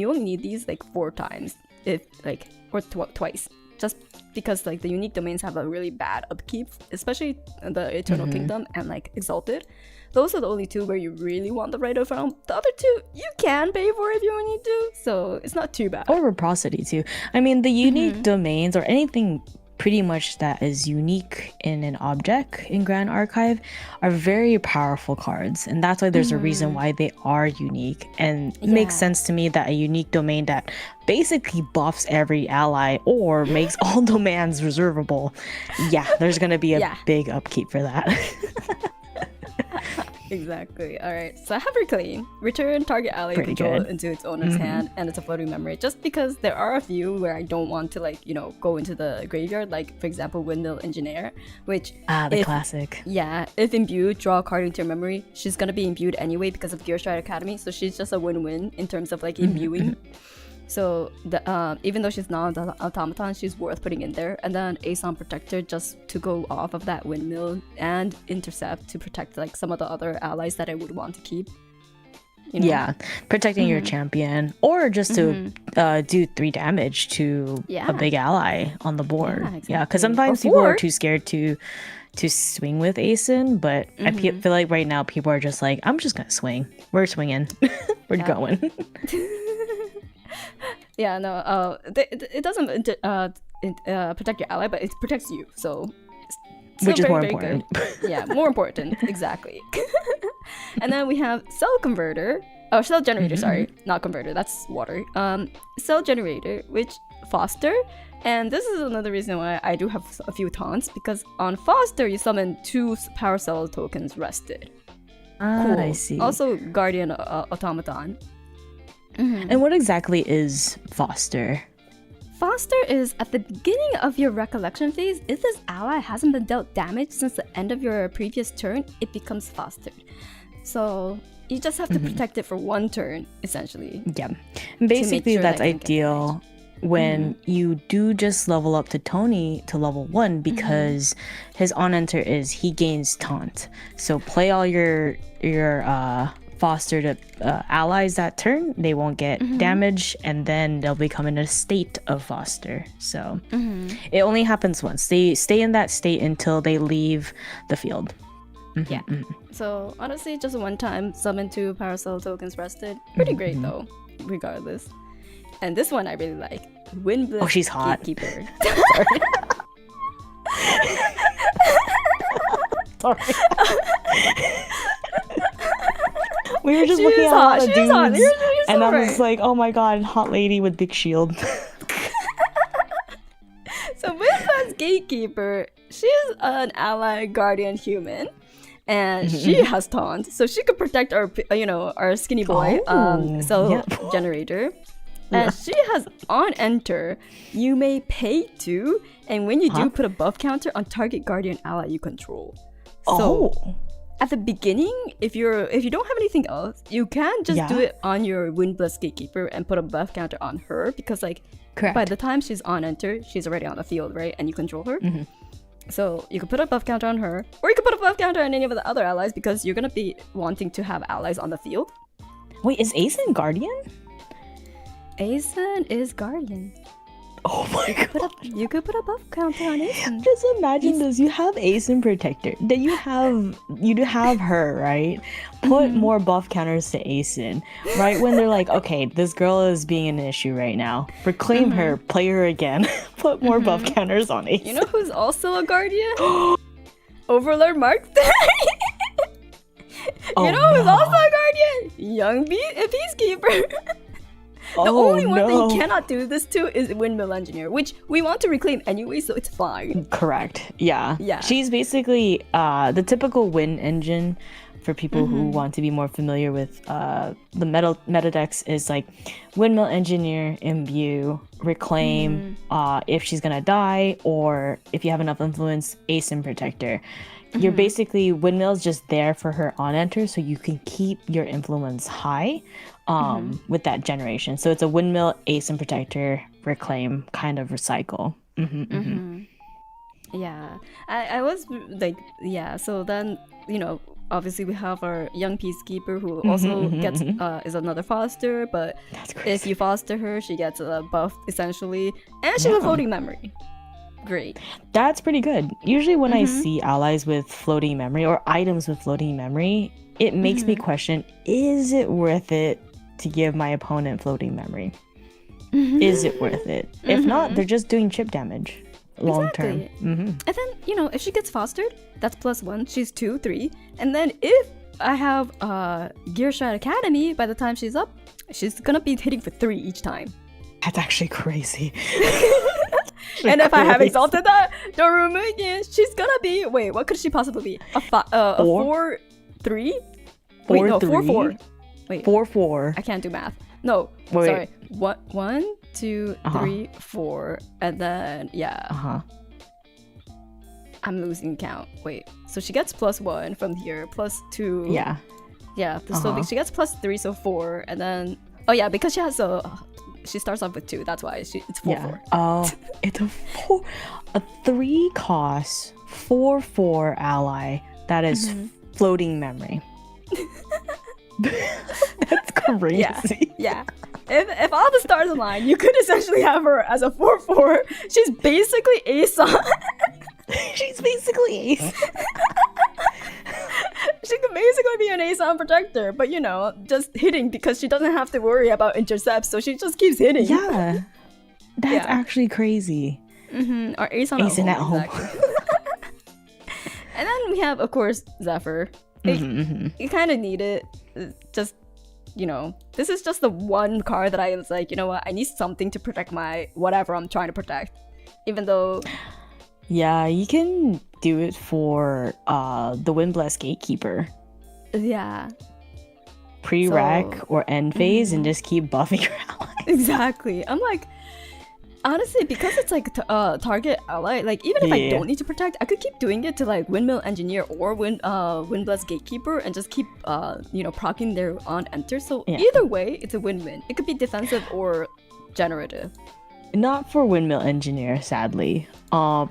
only need these like 4 times, if like, or twice, just because like the unique domains have a really bad upkeep, especially the Eternal Kingdom and like Exalted. Those are the only 2 where you really want the Right of Realm. The other 2 you can pay for if you need to, so it's not too bad. Or Reciprocity too. I mean, the unique domains or anything pretty much that is unique in an object in Grand Archive are very powerful cards, and that's why there's a reason why they are unique. And it makes sense to me that a unique domain that basically buffs every ally or makes all domains reservable, there's gonna be a big upkeep for that. Exactly. Alright, so I have Reclaim. Return target ally control into its owner's hand, and it's a floating memory. Just because there are a few where I don't want to like, go into the graveyard, like for example Windmill Engineer, which the classic. Yeah, if imbued, draw a card into your memory. She's gonna be imbued anyway because of Gearstride Academy, so she's just a win-win in terms of like imbuing. So even though she's not an automaton, she's worth putting in there. And then Ace on Protector just to go off of that windmill and intercept to protect like some of the other allies that I would want to keep. You know? Yeah, protecting your champion, or just to do 3 damage to a big ally on the board. Yeah, because exactly. sometimes people are too scared to swing with Asen, but I feel like right now people are just like, I'm just gonna swing. We're swinging. We're going. Yeah, no, it doesn't protect your ally, but it protects you, so which is very, more very important. Good. Yeah, more important, exactly. And then we have cell generator, sorry, not converter, that's water. Cell generator, which foster, and this is another reason why I do have a few taunts, because on foster you summon 2 power cell tokens rested. Cool. I see. Also guardian automaton. And what exactly is foster? Foster is at the beginning of your recollection phase. If this ally hasn't been dealt damage since the end of your previous turn, it becomes fostered. So you just have to protect it for 1 turn, essentially. Yeah. Basically, sure that's that you don't get ideal when you do just level up to Tony to level 1, because his on-enter is he gains taunt. So play all your fostered allies that turn, they won't get damage, and then they'll become in a state of foster. So it only happens once. They stay in that state until they leave the field. Yeah. So honestly, just 1 time, summon 2 power cell tokens rested. Pretty great though, regardless. And this one I really like. Windbliss. Oh, she's hot. Gatekeeper. Sorry. We were just looking at a lot of dudes, and I was like, oh my god, hot lady with big shield. So Windbliss Gatekeeper, she's an ally guardian human, and she has taunt, so she could protect our skinny boy generator. And she has on enter, you may pay 2, and when you do, put a buff counter on target guardian ally you control. So at the beginning, if you don't have anything else, you can just do it on your Windbliss Gatekeeper and put a buff counter on her, because like by the time she's on enter, she's already on the field, right? And you control her. So you could put a buff counter on her, or you could put a buff counter on any of the other allies, because you're gonna be wanting to have allies on the field. Wait, is Asen Guardian? Asen is guardian. Oh my god. You could put a buff counter on Asen. Just imagine this. You have Asen Protector. Then you have her, right? Put more buff counters to Asen. Right when they're like, okay, this girl is being an issue right now. Reclaim her, play her again. Put more buff counters on Asen. You know who's also a guardian? Overlord Mark 3. You know who's also a guardian? Young Peacekeeper. The only one that you cannot do this to is Windmill Engineer, which we want to reclaim anyway, so it's fine. Correct. Yeah. She's basically the typical wind engine for people who want to be more familiar with the meta decks is like Windmill Engineer, Imbue, Reclaim, if she's gonna die, or if you have enough influence, Asen Protector. You're basically, Windmill's just there for her on enter, so you can keep your influence high with that generation. So it's a Windmill, Asen Protector, Reclaim kind of recycle. Yeah, I was like, so then, obviously we have our young Peacekeeper who also gets is another foster, but if you foster her, she gets a buff essentially, and she has floating memory. Great. That's pretty good. Usually when I see allies with floating memory or items with floating memory, it makes me question, is it worth it to give my opponent floating memory? Is it worth it? If not, they're just doing chip damage long term. And then, if she gets fostered, that's +1. She's 2, 3. And then if I have Gearshot Academy, by the time she's up, she's gonna be hitting for 3 each time. That's actually crazy. And if I have exalted that Dorumu, she's gonna be, wait, what could she possibly be? A 4, 3? Wait, no, 4, 4. Wait, 4, 4. I can't do math. No, wait. Sorry. 1, 2, 3, 4, and then I'm losing count. Wait, so she gets +1 from here, +2. Yeah. So she gets +3, so 4, and then because she has a she starts off with 2. That's why it's 4/4. Oh, it's a 3 cost 4/4 ally that is floating memory. That's crazy. Yeah. If all the stars align, you could essentially have her as a 4/4. She's basically Aeson. She's basically Ace. She could basically be an Aeson protector, but just hitting because she doesn't have to worry about intercepts, so she just keeps hitting. Yeah. That's actually crazy. Or Aeson at home. Exactly. And then we have, of course, Zephyr. You kind of need it. Just, this is just the one card that I was like, you know what? I need something to protect my whatever I'm trying to protect. Even though... Yeah, you can do it for the Windblessed Gatekeeper. Yeah. Pre-rec or end phase and just keep buffing your allies. Exactly. I'm like... Honestly, because it's like target ally, like even if I don't need to protect, I could keep doing it to like Windmill Engineer or Windblessed Gatekeeper and just keep proccing their on enter. So either way, it's a win-win. It could be defensive or generative. Not for Windmill Engineer, sadly,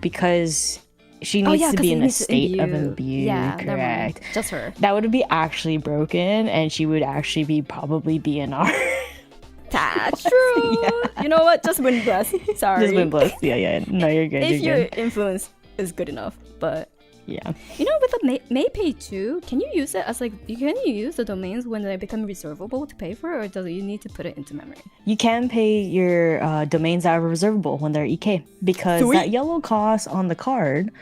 because she needs to be in a state of imbue. Yeah, correct. Just her. That would be actually broken, and she would actually be probably BNR. That's true. You know what? Just Windblessed. Sorry. Just Windblessed. Yeah. No, you're good. If your influence is good enough, but yeah. With the Maypay too, can you use it as can you use the domains when they become reservable to pay for, or do you need to put it into memory? You can pay your domains that are reservable when they're EK, because that yellow cost on the card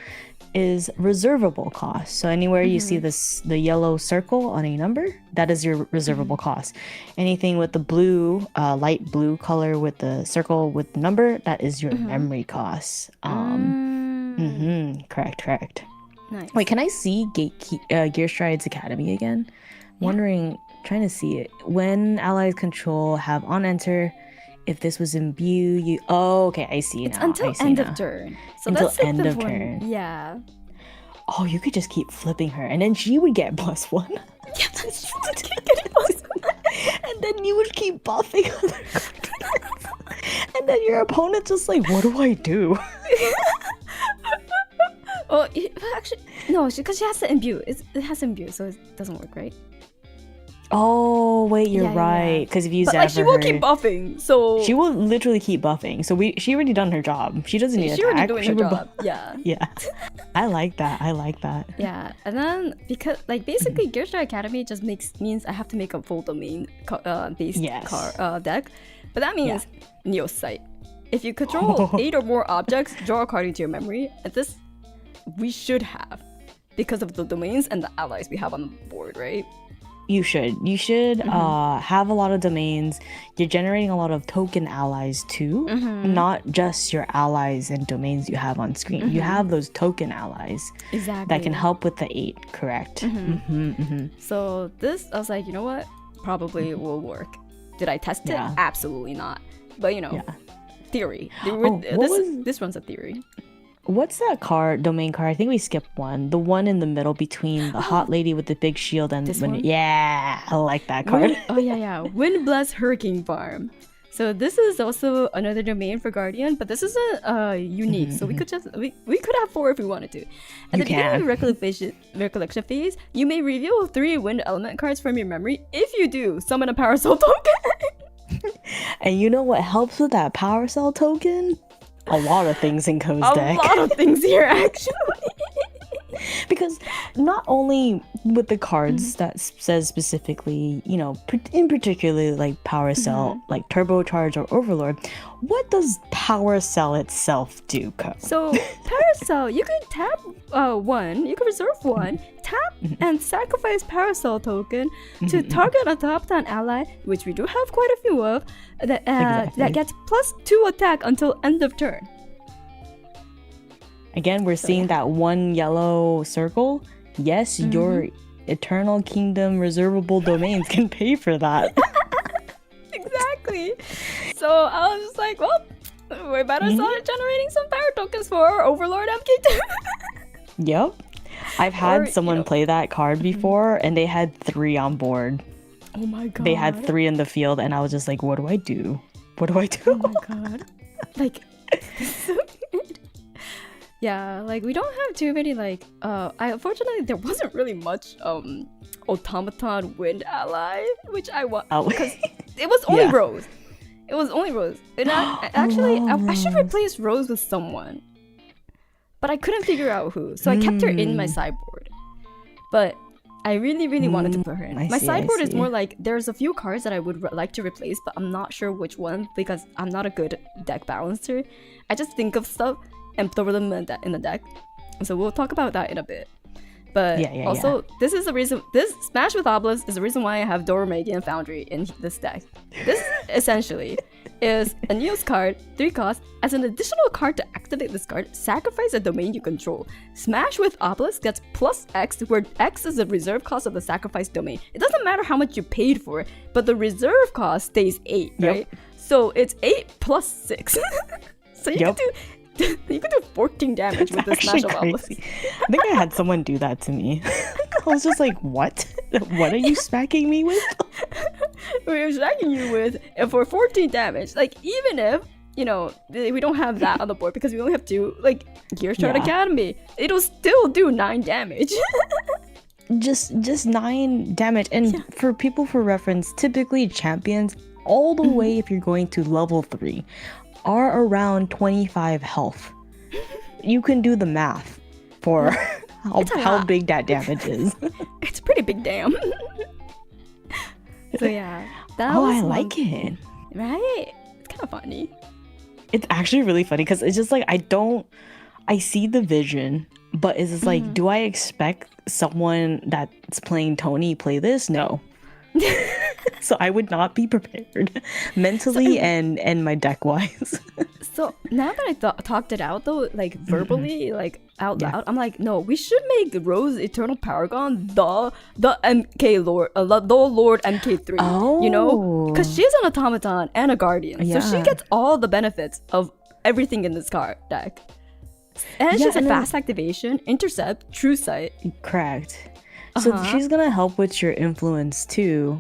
is reservable cost. So anywhere you see the yellow circle on a number, that is your reservable cost. Anything with the blue, light blue color with the circle with the number, that is your memory cost. Correct. Nice. Wait, can I see Gearstride's Academy again? Wondering, trying to see it. When allies control have on enter, if this was imbue, okay, I see now. Until end of turn. So until that's like end of turn. Yeah. Oh, you could just keep flipping her, and then she would get +1. Yeah, that's true. Keep getting +1. And then you would keep buffing her. And then your opponent's just like, what do I do? Well, actually, no, because she has to imbue. It has to imbue, so it doesn't work, right? Oh, wait, you're right. Because if you Zephyr, she will keep buffing, so... She will literally keep buffing. So she already done her job. She doesn't need attack. She already doing her job, yeah. Yeah. I like that. Yeah, and then, because, basically, Gearstrike Academy just means I have to make a full domain based deck. But that means Neo Sight. If you control 8 or more objects, draw a card into your memory. And this, we should have, because of the domains and the allies we have on the board, right? You should have a lot of domains. You're generating a lot of token allies too, not just your allies and domains you have on screen. You have those token allies that can help with the 8, correct? So this, I was like, you know what, probably will work. Did I test it? Absolutely not. But theory. This runs a theory. What's that domain card? I think we skipped one. The one in the middle between the hot lady with the big shield and... Yeah, I like that card. Windblessed Hurricane Farm. So this is also another domain for Guardian, but this isn't unique. So we could we could have 4 if we wanted to. At the beginning of recollection phase, you may reveal 3 wind element cards from your memory. If you do, summon a Power Cell token. And you know what helps with that Power Cell token? A lot of things in Ko's deck. A lot of things here, actually. Because not only with the cards that says specifically, in particular like Power Cell, like Turbocharge or Overlord, what does Power Cell itself do, Ko? So Power Cell, you can tap 1, you can reserve 1, tap and sacrifice Power Cell token to target a top-down ally, which we do have quite a few of, that gets +2 attack until end of turn. Again, we're seeing that one yellow circle. Yes, your Eternal Kingdom reservable domains can pay for that. Exactly. So I was just like, well, we better start generating some power tokens for Overlord MK2. Yep. I've had someone play that card before, and they had 3 on board. Oh my god. They had 3 in the field, and I was just like, what do I do? What do I Oh do? my god. Like, this is so weird. Yeah, like we don't have too many like unfortunately there wasn't really much automaton wind ally, which I want Oh. because it was only Yeah. Rose. It was only Rose. And I should Rose. replace Rose with someone. But I couldn't figure out who. So I kept her in my sideboard. But I really, really wanted to put her in. I My see, sideboard I is see. more like there's a few cards that I would like to replace, but I'm not sure which one because I'm not a good deck balancer. I just think of stuff and throw them in the deck. So we'll talk about that in a bit. But Yeah, also, this is the reason. This Smash with Obelisk is the reason why I have Doromegi and Foundry in this deck. This essentially is a Neos card, 3 cost. As an additional card to activate this card, sacrifice a domain you control. Smash with Obelisk gets plus X, where X is the reserve cost of the sacrificed domain. It doesn't matter how much you paid for it, but the reserve cost stays 8, Yep. right? So it's 8 plus 6. So you Yep. can do. You can do 14 damage with this Smash Actually of Obelisk. crazy. I think I had someone do that to me. I was just like, what? What are you smacking me with? We're smacking you with for 14 damage. Like, even if, you know, we don't have that on the board because we only have 2, like, Gear Shard Yeah. Academy, it'll still do 9 damage. Just 9 damage. And for people for reference, typically champions, all the way if you're going to level 3, are around 25 health. You can do the math for how lot. big that damage is. It's pretty big damn. So, yeah. That Oh, was I like it. Right? It's kind of funny. It's actually really funny because it's just like I see the vision, but it's just like, do I expect someone that's playing Tony play this? No. So I would not be prepared mentally and my deck wise. So now that I talked it out though, like verbally, like out loud, I'm like, no, we should make Rose Eternal Paragon the MK Lord, the Lord MK3. You know, because she's an automaton and a guardian, so she Yeah. gets all the benefits of everything in this card deck. And she has a and then- fast activation, intercept, true sight. Correct. So she's gonna help with your influence too,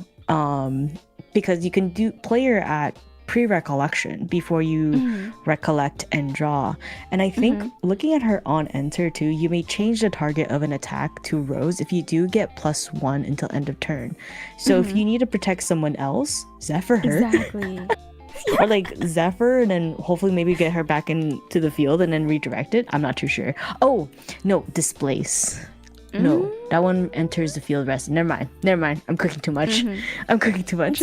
because you can play her at pre-recollection before you recollect and draw. And I think looking at her on enter too, you may change the target of an attack to Rose if you do get +1 until end of turn. So if you need to protect someone else, Zephyr her. Exactly. Or like Zephyr and then hopefully maybe get her back into the field and then redirect it. I'm not too sure. Oh, no, displace. No, that one enters the field rest. Never mind. I'm cooking too much. I'm cooking too much.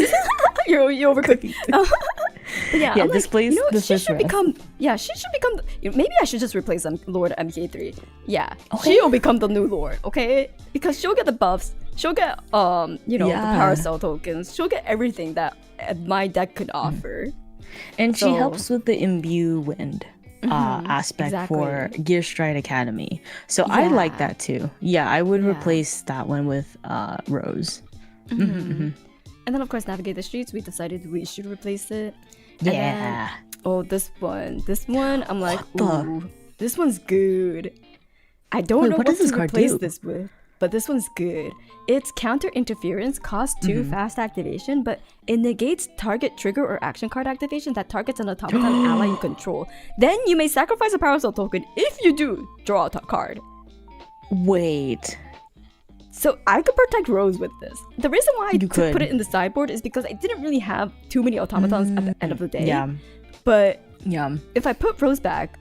You're overcooking. Yeah, I'm like, displace you know, the she first should rest. become. Yeah, she should become. Maybe I should just replace Lord MK3. Yeah, Okay. she'll become the new Lord. Okay, because she'll get the buffs. She'll get you know, the Yeah. power cell tokens. She'll get everything that my deck could offer. And she So- helps with the imbue wind aspect for Gear Stride Academy. So I like Yeah. that too. Yeah, I would replace that one with Rose. And then of course, navigate the streets. We decided we should replace it. And then- Yeah. oh, this one. I'm like, What the- ooh, this one's good. I don't Wait, know what what does this to card replace do? this with, but this one's good. It's counter interference, cost 2, fast activation, but it negates target trigger or action card activation that targets an automaton ally you control. Then you may sacrifice a power cell token. If you do, draw a card. Wait. So I could protect Rose with this. The reason why I You could. put it in the sideboard is because I didn't really have too many automatons at the end of the day. Yeah. But Yeah. if I put Rose back,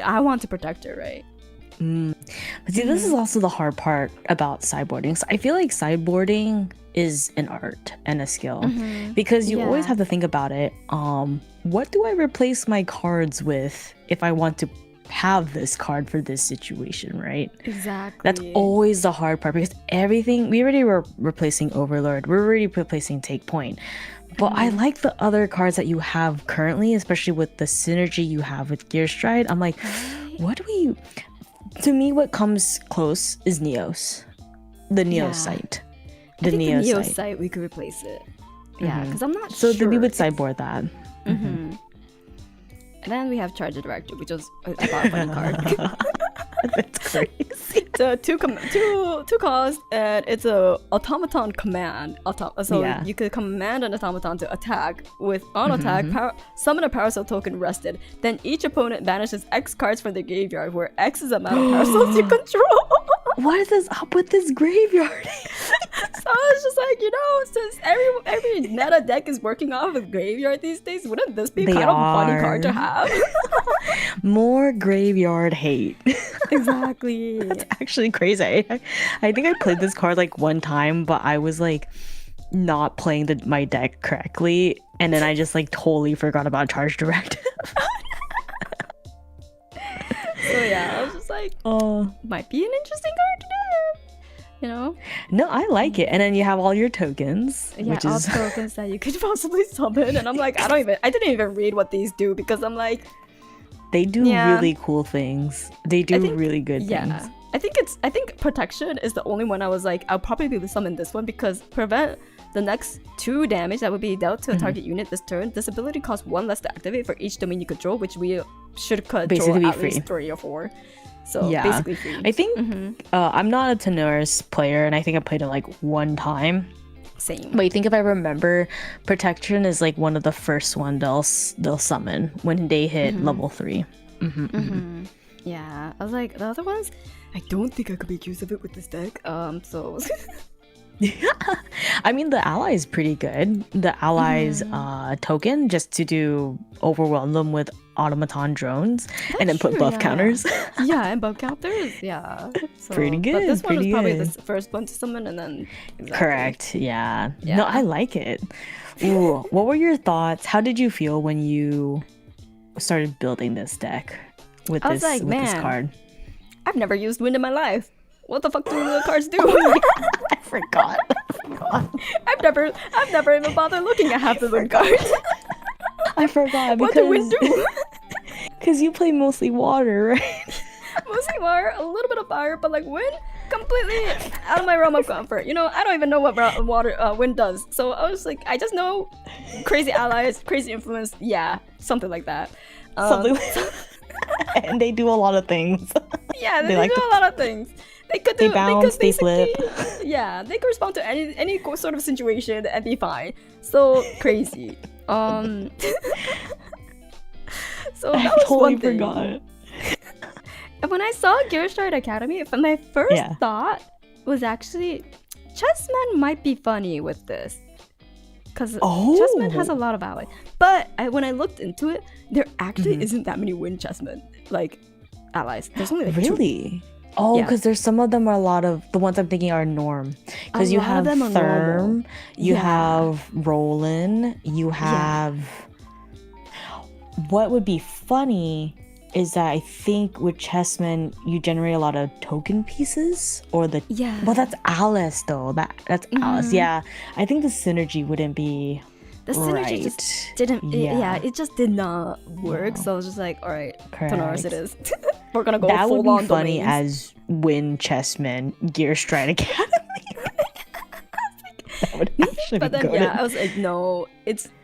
I want to protect her, right? But see, this is also the hard part about sideboarding. So I feel like sideboarding is an art and a skill because you always Yeah. have to think about it. What do I replace my cards with if I want to have this card for this situation, right? Exactly. That's always the hard part because everything we already were replacing Overlord, we're already replacing Take Point. But I like the other cards that you have currently, especially with the synergy you have with Gear Stride. I'm like, what do we? To me, what comes close is Neos, the Neos Yeah. site, I the think Neos the Neo site. site we could replace it. Yeah, because I'm not So sure. then we would sideboard that. And then we have Charger Director, which was a fun card. That's crazy. So two cost, and it's a automaton command. So Yeah. you could command an automaton to attack with on attack. Summon a power cell token rested. Then each opponent banishes X cards from their graveyard, where X is the amount of power cells you control. What is up with this graveyard? So it's just like, since every meta deck is working off of graveyard these days, wouldn't this be They kind of a funny are. card to have? More graveyard hate. Exactly. That's actually crazy. I think I played this card like one time, but I was like not playing my deck correctly, and then I just like totally forgot about Charge Directive. So yeah, I was just like, might be an interesting card to do. No, I like it. And then you have all your tokens, Yeah, which all is tokens that you could possibly summon, and I'm like, I didn't even read what these do, because I'm like, they do Yeah. really cool things. They do really good things. I think protection is the only one I was like, I'll probably summon this one, because prevent the next 2 damage that would be dealt to a target unit this turn. This ability costs 1 less to activate for each domain you control, which we should control Basically at free. least 3 or 4. So Yeah. basically free. I think I'm not a Tenoris player, and I think I played it like one time. Same. But I think if I remember, protection is like one of the first one they'll summon when they hit level 3. Yeah, I was like, the other ones, I don't think I could make use of it with this deck. So I mean, the ally is pretty good. The allies token, just to overwhelm them with automaton drones and then put true, buff yeah. counters. yeah, and bug counters, yeah. So, Pretty But good, this one was pretty probably good. the first one to summon, and then exactly. Correct. Yeah. Yeah. No, I like it. Ooh, what were your thoughts? How did you feel when you started building this deck with I was this like, this man. card? I've never used wind in my life. What the fuck do the cards do? I forgot. I've never even bothered looking at half the wind cards. I forgot What do wind because do? because you play mostly water, right? Mostly water, a little bit of fire, but like wind, completely out of my realm of comfort. I don't even know what wind does. So I was like, I just know crazy allies, crazy influence. Yeah, something like that. Something like and they do a lot of things. Yeah, they like do a lot of things. They could do. They bounce, they flip. Yeah, they could respond to any sort of situation and be fine. So crazy. So that I was totally one thing. forgot. And when I saw Gearstride Academy, my first Yeah. thought was actually Chessman might be funny with this. Because Chessman has a lot of allies. But when I looked into it, there actually isn't that many Wind Chessmen, like, allies. There's only like 2. Really? Oh, Yeah. because there's some of them are a lot of the ones I'm thinking are Norm. Because you lot of have them are Therm, normal. you Yeah. have Roland, you have. What would be funny is that I think with Chessmen you generate a lot of token pieces, or the Yeah. Well, that's Alice though. That's Alice. Yeah, I think the synergy wouldn't be. The synergy right. just didn't. It just did not work. So I was just like, all right, Tenoris it is. We're gonna go That would full be on funny domains. as Win Chessmen Gearstride Academy. That would actually But be then good. I was like, no,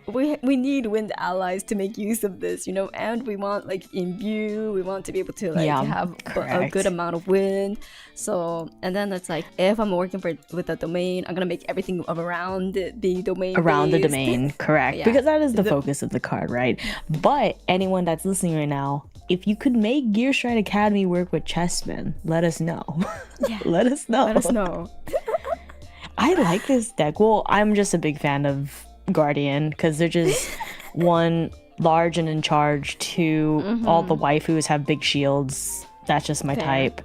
we need wind allies to make use of this, and we want like imbue, we want to be able to like have a correct. good amount of wind. So and then it's like, if I'm working with a domain, I'm gonna make everything around the domain. Around the based. domain, correct. Yeah. Because that is the focus of the card, right? But anyone that's listening right now, if you could make Gearstride Academy work with Chessmen, let us know. Yeah. Let us know. Let us know. I like this deck. Well, I'm just a big fan of Guardian because they're just one, large and in charge, 2, all the waifus have big shields. That's just my type.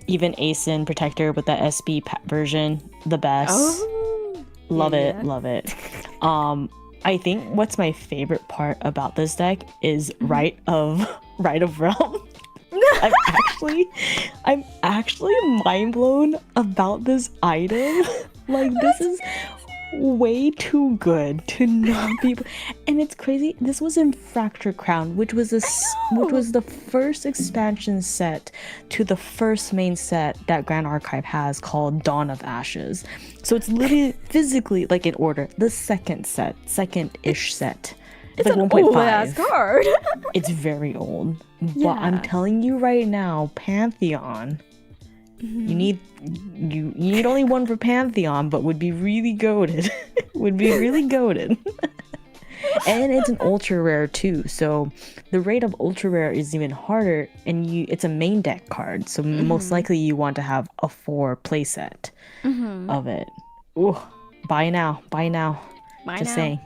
Even Asen Protector with the SB version, the best. Oh, Love yeah. it, love it. I think what's my favorite part about this deck is right of realm. I'm actually mind blown about this item. Like, this is way too good to not be. And it's crazy. This was in Fracture Crown, which was the first expansion set to the first main set that Grand Archive has, called Dawn of Ashes. So it's literally physically like in order the second-ish set It's like an 1.5. old ass card. It's very old. But Yeah. I'm telling you right now, Pantheon. You need only one for Pantheon, but would be really goated. Would be really goated. And it's an ultra rare too, so the rate of ultra rare is even harder, and it's a main deck card, so most likely you want to have a 4 playset of it. Ooh, buy now. Just saying.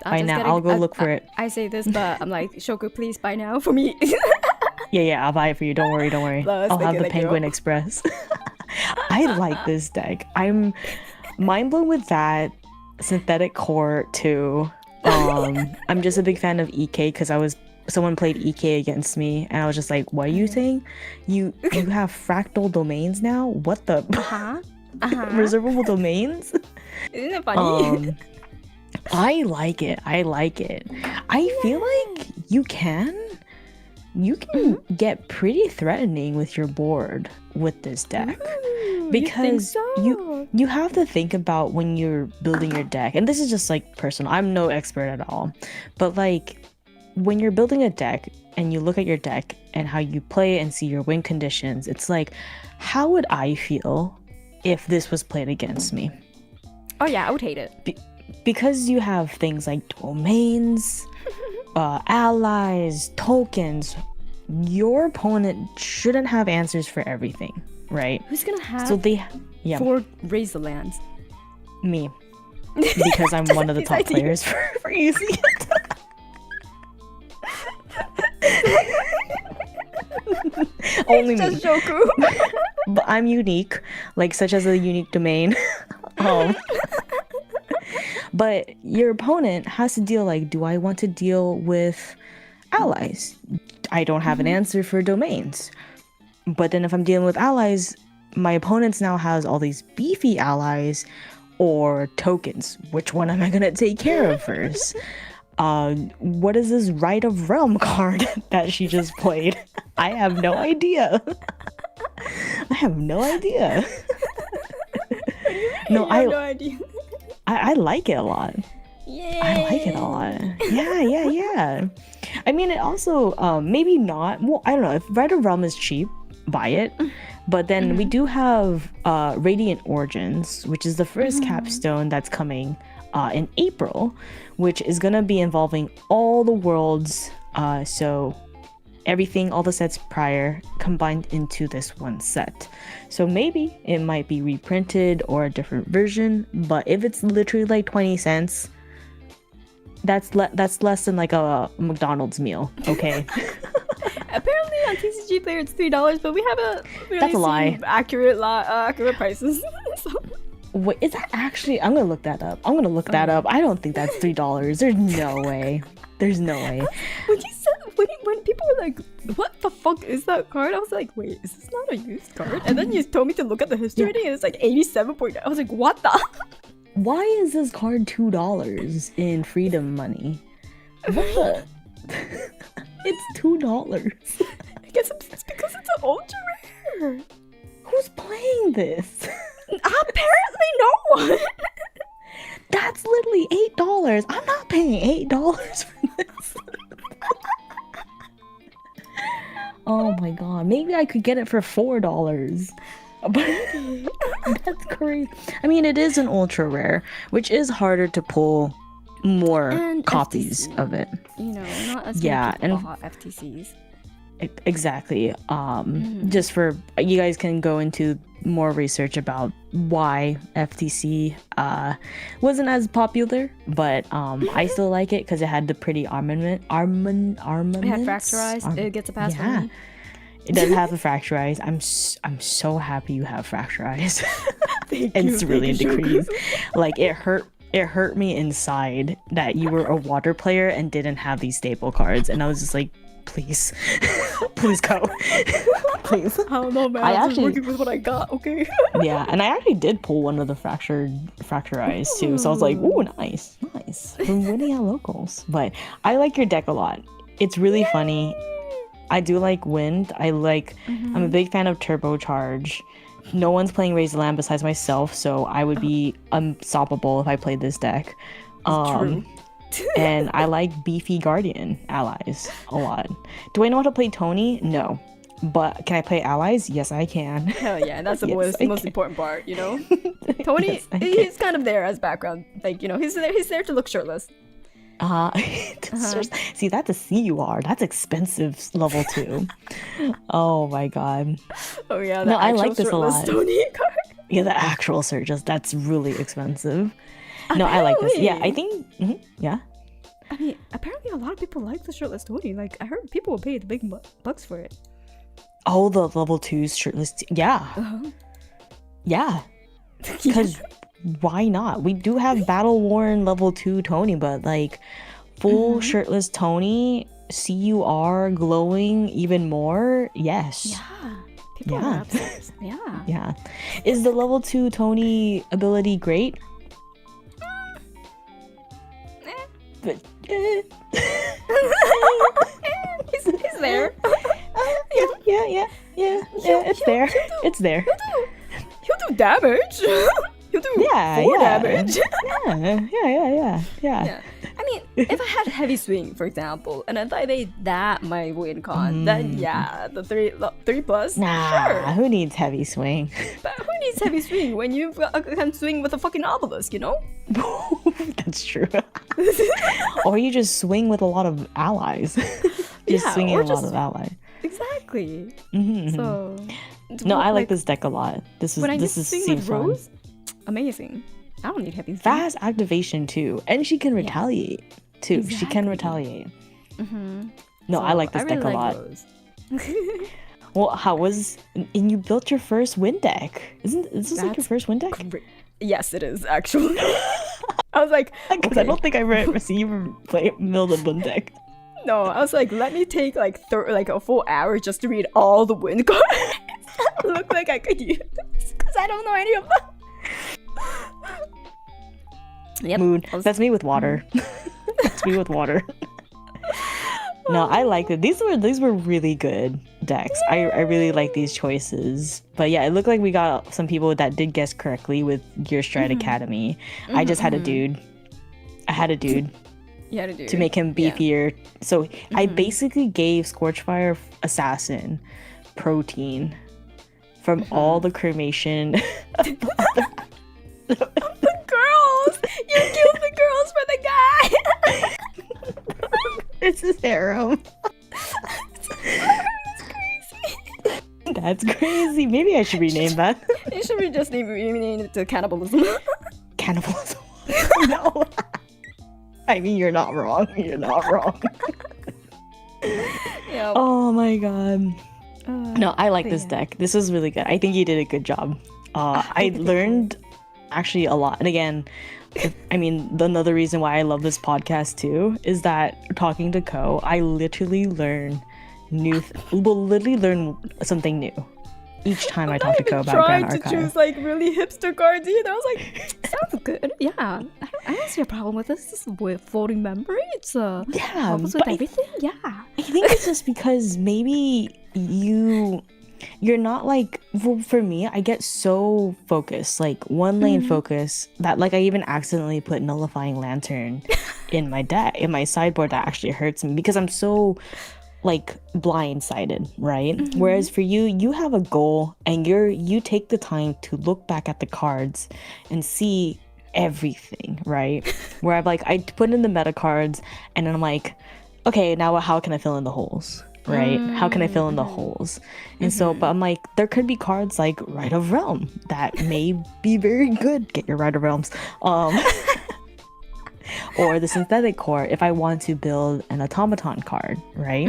Buy now. I'll go look for it. I say this, but I'm like, Shoku, please buy now for me. Yeah, I'll buy it for you. Don't worry. I'll have the Penguin Express. I like this deck. I'm mind blown with that synthetic core too. I'm just a big fan of EK because someone played EK against me, and I was just like, what are you saying? You have fractal domains now? What the reservable domains? Isn't it funny? I like it. I feel like you can get pretty threatening with your board with this deck. Because you have to think about when you're building your deck, and this is just like personal, I'm no expert at all, but like when you're building a deck and you look at your deck and how you play and see your win conditions, it's like, how would I feel if this was played against me? Oh yeah, I would hate it. Because you have things like domains, allies, tokens, your opponent shouldn't have answers for everything. Right. Who's gonna have 4 Razor lands? Me. Because I'm one of the top players for using it. Only me. Just Shoku. But I'm unique, like such as a unique domain. But your opponent has to deal like, do I want to deal with allies? I don't have an answer for domains. But then if I'm dealing with allies, my opponent now has all these beefy allies or tokens. Which one am I going to take care of first? What is this Right of Realm card that she just played? I have no idea. I have no idea. No, I have no idea. I like it a lot. Yay. I like it a lot. Yeah. I mean, it also, maybe not. Well, I don't know. If Right of Realm is cheap, buy it. But then we do have Radiant Origins, which is the first capstone that's coming in April, which is going to be involving all the worlds. So everything, all the sets prior, combined into this one set. So maybe it might be reprinted or a different version. But if it's literally like 20 cents, that's less than like a McDonald's meal, okay? Apparently on TCG Player it's $3, but we haven't really That's a seen lie. accurate prices. So. Wait, is that actually? I'm gonna look that up. I don't think that's $3. There's no way. When people were like, what the fuck is that card? I was like, wait, is this not a used card? And then you told me to look at the history rating and it's like 87.9. I was like, what the? Why is this card $2 in freedom money? What? It's $2. I guess it's because it's an ultra rare. Who's playing this? Apparently no one. That's literally $8. I'm not paying $8 for this. Oh my god, maybe I could get it for $4. But that's crazy. I mean, it is an ultra rare, which is harder to pull more and copies FTC, of it. You know, not as many people bought FTCs. Exactly. Just for you guys can go into more research about why FTC wasn't as popular, but I still like it because it had the pretty armament. It had fracturized. It gets a pass from me. It does have a fracturized. I'm so happy you have fracturized. And it's really a decrease. Like it hurt me inside that you were a water player and didn't have these staple cards, and I was just like, please go. Please. I don't know, man. I'm just working with what I got, okay? Yeah, and I actually did pull one of the fracturized too, so I was like, ooh, nice. From winning at locals. But I like your deck a lot. It's really funny. I do like wind. I'm a big fan of turbocharge. No one's playing Raise the Land besides myself, so I would be unstoppable if I played this deck. True. And I like beefy Guardian allies a lot. Do I know how to play Tony? No. But can I play allies? Yes, I can. Hell yeah, that's the Yes, most important part, you know? Tony, Yes, I he's kind of there as background. Like, you know, he's there to look shirtless. See, that's a CUR. That's expensive level 2. Oh my god. Oh yeah, No, I like this a shirtless lot. Tony card. Yeah, the actual Surges. That's really expensive. No, I like this. Yeah, I think. Yeah. I mean, apparently a lot of people like the shirtless Tony. Like, I heard people will pay the big bucks for it. Oh, the level 2's shirtless. Yeah. Yeah. Because why not? We do have battle worn level 2 Tony, but like full shirtless Tony, CUR glowing even more. Yes. Yeah. People are obsessed. Yeah. Yeah. Is the level 2 Tony ability great? But he's there. yeah. It's there. It's there. He'll do damage. He'll do full damage. Yeah. I mean, if I had heavy swing, for example, and I thought that might win con, then yeah, the 3 plus. Nah, sure. who needs heavy swing? But who needs heavy swing when you can swing with a fucking obelisk, you know? That's true. Or you just swing with a lot of allies. Swinging a lot of allies. Exactly. So. No, I like this deck a lot. This is swing with fun. Rose, amazing. I don't need heavy swing. Fast activation too, and she can retaliate too. Exactly. She can retaliate. No, I like this deck a lot. Well, how was? And you built your first win deck. Is this like your first win deck? Yes, it is actually. I was like, because I don't think I ever see you build a win deck. No, I was like, let me take like a full hour just to read all the win cards. Look like I could use because I don't know any of them. Yep. Mood. That's me with water. That's me with water. No, I liked it. These were really good decks. I really like these choices. But yeah, it looked like we got some people that did guess correctly with Gear Stride Academy. I just had a dude. I had a dude. To make him beefier. Yeah. So I basically gave Scorchfire Assassin protein from all the cremation. The girls! You killed the girls for the guy! It's his harem. That's crazy. Maybe I should rename that. You should just rename it to cannibalism. Cannibalism? No. I mean, you're not wrong. You're not wrong. Yep. Oh my god. No, I like this deck. This was really good. I think you did a good job. I learned actually a lot. And again, another reason why I love this podcast too is that talking to Ko, I literally learn something new each time I talk to Ko about Grand Archive. I choose like really hipster cards either. I was like, sounds good. Yeah, I don't see a problem with this. This is with floating memory. It's helps with everything. Yeah, I think it's just because maybe you're not like, well, for me, I get so focused, like one lane focus, that like I even accidentally put Nullifying Lantern in my deck, in my sideboard. That actually hurts me because I'm so like blindsided, right? Whereas for you have a goal and you take the time to look back at the cards and see everything, right? Where I put in the meta cards and then I'm like, okay, now how can I fill in the holes? Right? How can I fill in the holes? And so, but I'm like, there could be cards like Rite of Realm that may be very good. Get your Rite of Realms. Or the Synthetic Core if I want to build an automaton card, right?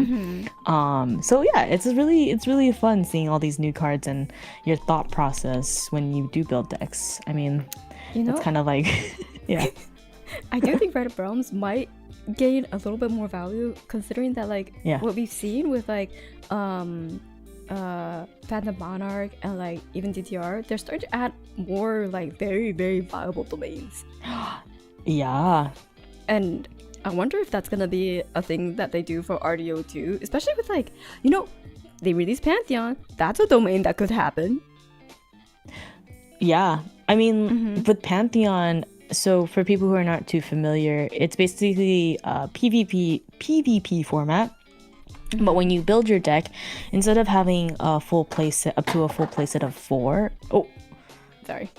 So yeah, it's really fun seeing all these new cards and your thought process when you do build decks. I mean, it's kind of like, yeah. I do think Rite of Realms might gain a little bit more value considering that what we've seen with Phantom Monarch and like even DTR, they're starting to add more like very, very viable domains. Yeah. And I wonder if that's gonna be a thing that they do for RDO too, especially with they release Pantheon. That's a domain that could happen. Yeah. I mean, with Pantheon, So for people who are not too familiar, it's basically a PvP format. But when you build your deck, instead of having a full play set up to a full play set of 4, Sorry.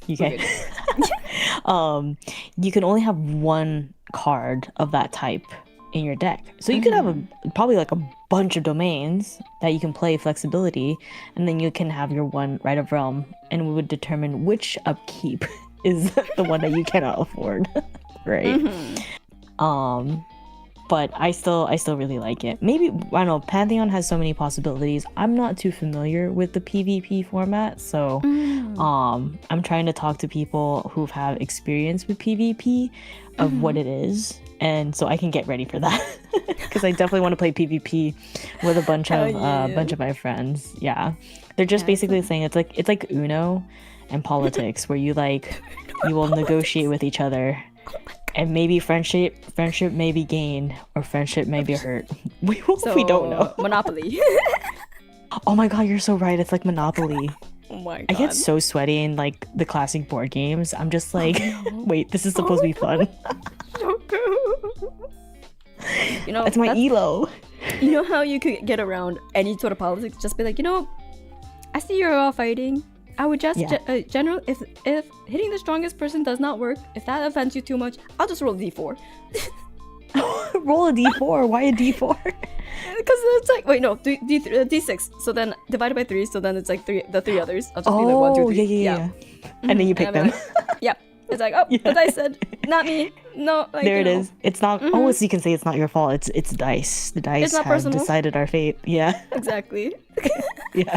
you okay? You can only have one card of that type in your deck. So you could have probably like a bunch of domains that you can play flexibility, and then you can have your one Right of Realm, and we would determine which upkeep is the one that you cannot afford, right? But I still really like it. Maybe, I don't know, Pantheon has so many possibilities. I'm not too familiar with the PvP format, so I'm trying to talk to people who've had experience with PvP of what it is, and so I can get ready for that. Because I definitely want to play PvP with a bunch of my friends. Yeah, they're just basically saying it's like Uno and politics, where you will negotiate with each other. And maybe friendship may be gained, or friendship may be hurt. We don't know. Monopoly. Oh my god, you're so right. It's like Monopoly. Oh my god. I get so sweaty in like the classic board games. I'm just like, wait, this is supposed to be fun. So cool. You know, it's my elo. You know how you could get around any sort of politics? Just be like, I see you're all fighting. I would just general if hitting the strongest person does not work, if that offends you too much, I'll just roll a d4. Roll a d4? Why a d4? Because it's like, wait, no, d6. So then divided by 3, so then it's like the three others. I'll just be like 1, 2, 3. Yeah. And then you pick them. Like, yeah. It's like, the dice said, not me. No, like, there it is. It's not. So you can say it's not your fault. It's dice. The dice have decided our fate. Yeah. Exactly. Yeah.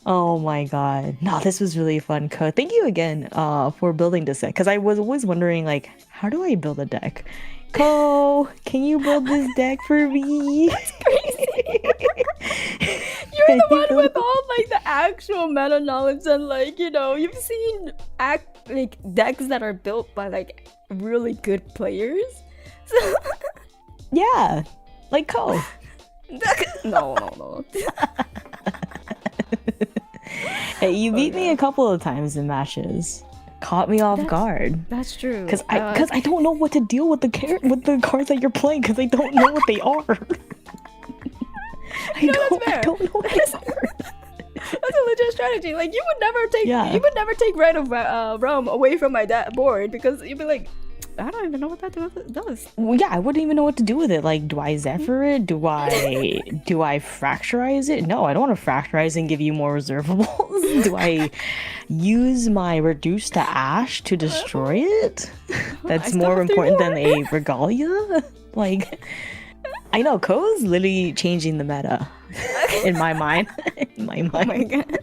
Oh my god. No, this was really fun, Ko. Thank you again for building this deck, because I was always wondering, like, how do I build a deck? Ko, can you build this deck for me? That's crazy. You're the one with all like the actual meta knowledge, and like, you've seen decks that are built by like really good players. So yeah, like Ko. No. Hey, you beat me a couple of times in matches. Caught me off guard. That's true. Because I don't know what to deal with the cards that you're playing, because I don't know what they are. I don't know what they are. That's a legit strategy. Like, you would never take Right of Realm away from my board, because you'd be like, I don't even know what that does. Well, yeah, I wouldn't even know what to do with it. Like, do I Zephyr it? Do I fracturize it? No, I don't want to fracturize and give you more reservables. Do I use my Reduce to Ash to destroy it? That's more important than a Regalia? Like, I know, Ko's literally changing the meta in my mind. In my mind. Oh my god.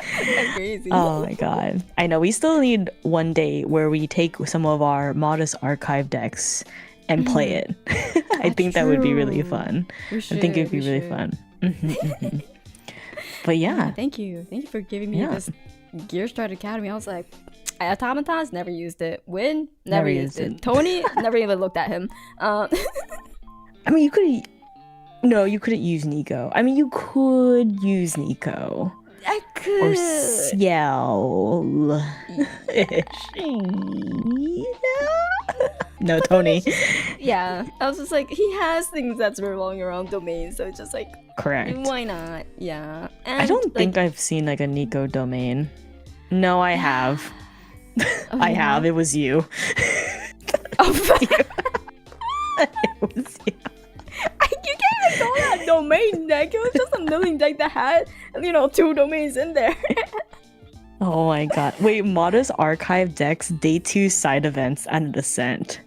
That's crazy. Oh my god. I know, we still need one day where we take some of our Modest Archive decks and play it. I think that would be really fun. I think it would be really fun. But yeah. Thank you for giving me this Gearstride Academy. I was like, Automatons, never used it. Win, never used it. Tony, never even looked at him. I mean, you couldn't use Nico. I mean, you could use Nico. I could. Or Ciel. No, Tony. Yeah. I was just like, he has things that's revolving around domains, so it's just like, correct. Why not? Yeah. And I don't think I've seen like a Nico domain. No, I have. I have. It was you. Oh, it was you. You can't even call that domain deck. It was just a milling deck that had, 2 domains in there. Oh my god. Wait, Modest Archive decks, day 2 side events and Descent.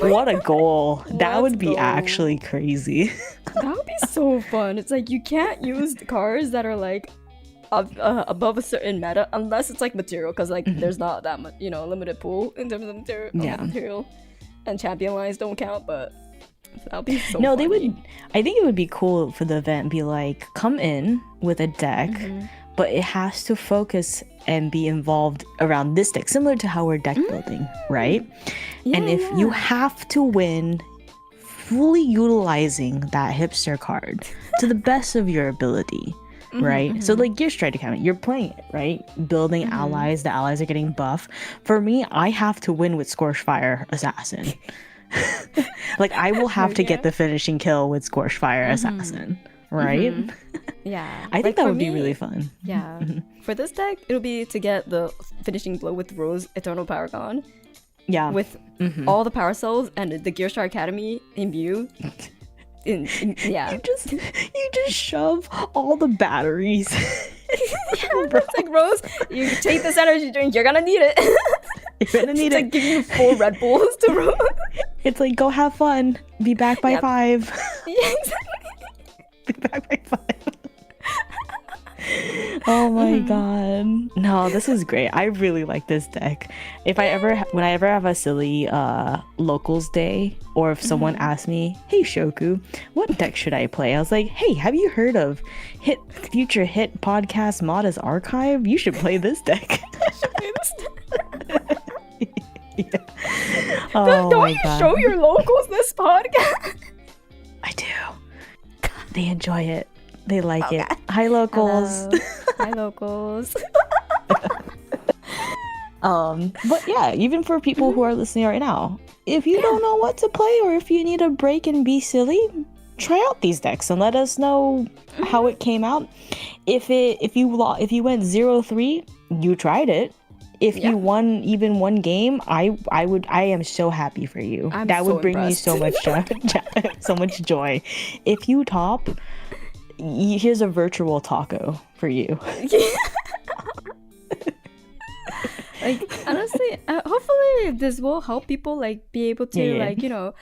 What a goal. That would be actually crazy. That would be so fun. It's like, you can't use cards that are like above a certain meta unless it's like material, because like there's not that much, limited pool in terms of material. And champion lines don't count, but that would be so funny. They would. I think it would be cool for the event, be like, come in with a deck, but it has to focus and be involved around this deck, similar to how we're deck building, right? And if you have to win fully utilizing that hipster card to the best of your ability, right? So like Gear Strike Academy, you're playing it, right? Building allies, the allies are getting buff. For me, I have to win with Scorchfire Assassin. Like I will have to get the finishing kill with Scorchfire Assassin, right? Yeah. I think that would be really fun. Yeah. For this deck, it'll be to get the finishing blow with Rose Eternal Paragon. Yeah. With all the power cells and the Gear Star Academy in view. Yeah. You just shove all the batteries. It's like, Rose, you take this energy drink, you're gonna need it. You're gonna need it. Like giving you 4 Red Bulls to Rose. It's like, go have fun. Be back by 5. Yeah, exactly. Be back by 5. Oh my god. No, this is great. I really like this deck. If I ever have a silly locals day, or if someone asks me, hey Shoku, what deck should I play? I was like, hey, have you heard of future hit podcast Mada's Archive? You should play this deck. Yeah. Oh Don't you show your locals this podcast? I do. They enjoy it. They like it. Hi, locals. Hello. Hi, locals. But yeah, even for people who are listening right now, if you don't know what to play, or if you need a break and be silly, try out these decks and let us know how it came out. If you went 0-3, you tried it. If you won even one game, I am so happy for you. That would bring me so much so much joy. If you top, here's a virtual taco for you. Like, honestly, hopefully this will help people like be able to like, you know,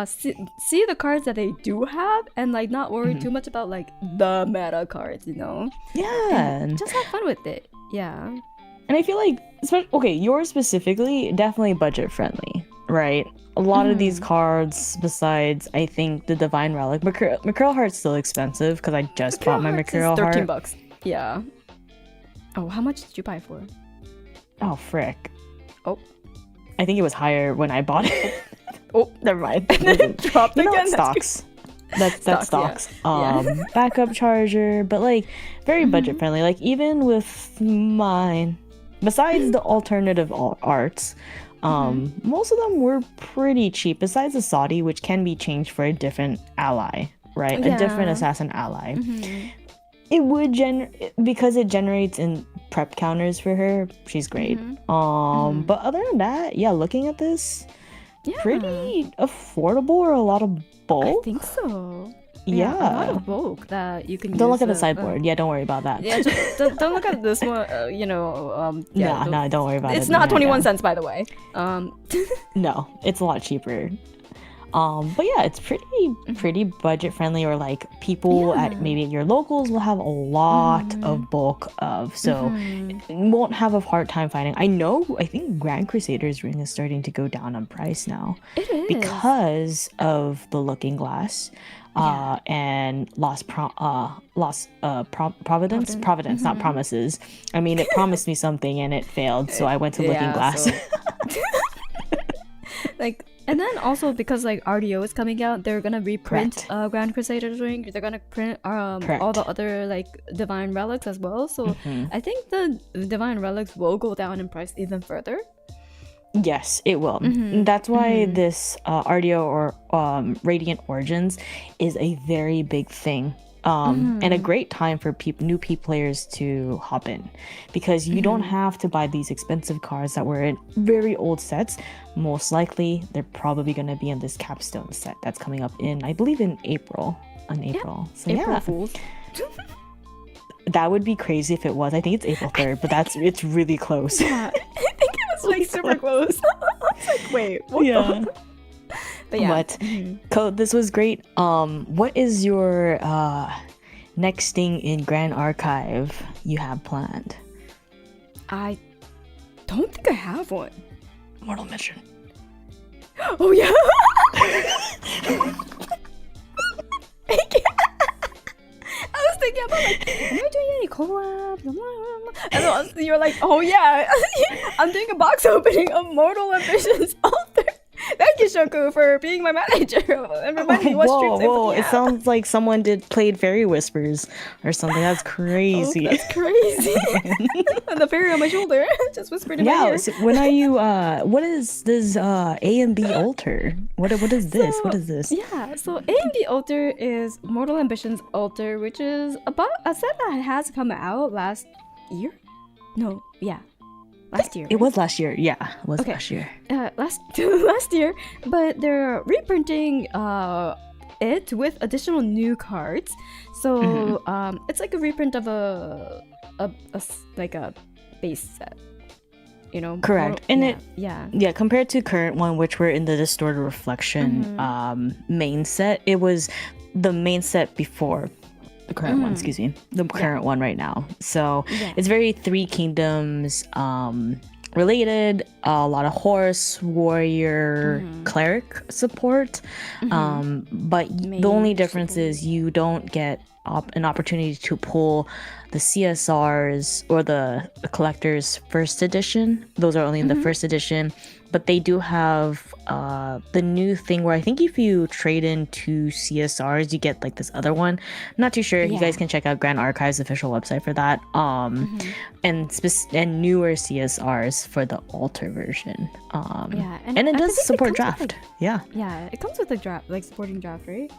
see the cards that they do have and like not worry too much about like the meta cards, you know. Yeah, and just have fun with it. Yeah. And I feel like, okay, yours specifically, definitely budget friendly, right? A lot of these cards, besides, I think, the Divine Relic, Mercurial Heart's still expensive because I just bought my Mercurial Heart. $13. Yeah. Oh, how much did you buy for? Oh, frick. Oh. I think it was higher when I bought it. Oh, never mind. And then it dropped again. Stocks. That's stocks. Yeah. Backup charger, but like very budget friendly. Like even with mine, besides the alternative arts, most of them were pretty cheap. Besides the Saudi, which can be changed for a different ally, right? Yeah. A different assassin ally. It would because it generates in prep counters for her. She's great. But other than that, yeah, looking at this, pretty affordable, or a lot of bulk. I think so. Yeah. A lot of bulk that you can Don't use, look at the sideboard. Yeah, don't worry about that. Yeah, just don't look at this one. You know. Yeah. No, don't worry about it. It's not 21 cents, by the way. No, it's a lot cheaper. But yeah, it's pretty budget friendly, or like people at maybe your locals will have a lot of bulk of, so won't have a hard time finding. I think Grand Crusader's Ring is starting to go down on price now. It is. Because of the Looking Glass. And Providence, not Promises. I mean, it promised me something and it failed, so I went to Looking Glass. So... like, and then also because like RDO is coming out, they're gonna reprint Grand Crusader's Ring. They're gonna print all the other like Divine Relics as well. So I think the Divine Relics will go down in price even further. Yes, it will. That's why this RDO or Radiant Origins is a very big thing. And a great time for new players to hop in, because you don't have to buy these expensive cards that were in very old sets. Most likely, they're probably going to be in this capstone set that's coming up in, I believe, in April. So April Fools. That would be crazy if it was. I think it's April 3rd, but it's really close. Yeah, I think it was like super close. I was like, wait, what the? But yeah. Code, this was great. What is your next thing in Grand Archive you have planned? I don't think I have one. Mortal Mission. Oh yeah. I was thinking about like, am I doing any collabs? And then you're like, oh yeah, I'm doing a box opening of Mortal Ambitions Alter. Thank you, Shoku, for being my manager and reminding me what streams I'm Whoa! putting It out. sounds like someone played Fairy Whispers or something. That's crazy. Oh, that's crazy. And the fairy on my shoulder just whispered in my Yeah. ear. So when are you? What is this? A and B altar? What is this? What So, is this? Yeah, so A&B Alter is Mortal Ambitions Alter, which is about a set that has come out last year? No, yeah. Last year. It was last year. Yeah, it was Okay. last year. Last year, but they're reprinting it with additional new cards. So it's like a reprint of a base set. You know, Correct. And yeah. Yeah, compared to current one, which were in the Distorted Reflection main set, it was the main set before the current one, excuse me, the current one right now. So it's very Three Kingdoms related, a lot of horse, warrior, cleric support. But the only difference is you don't get an opportunity to pull the CSRs or the collector's first edition. Those are only in the first edition, but they do have the new thing where I think if you trade in 2 CSRs, you get like this other one. I'm not too sure. You guys can check out Grand Archive's official website for that. And newer CSRs for the altar version. And it does support draft. Yeah, it comes with a draft, like supporting draft, right?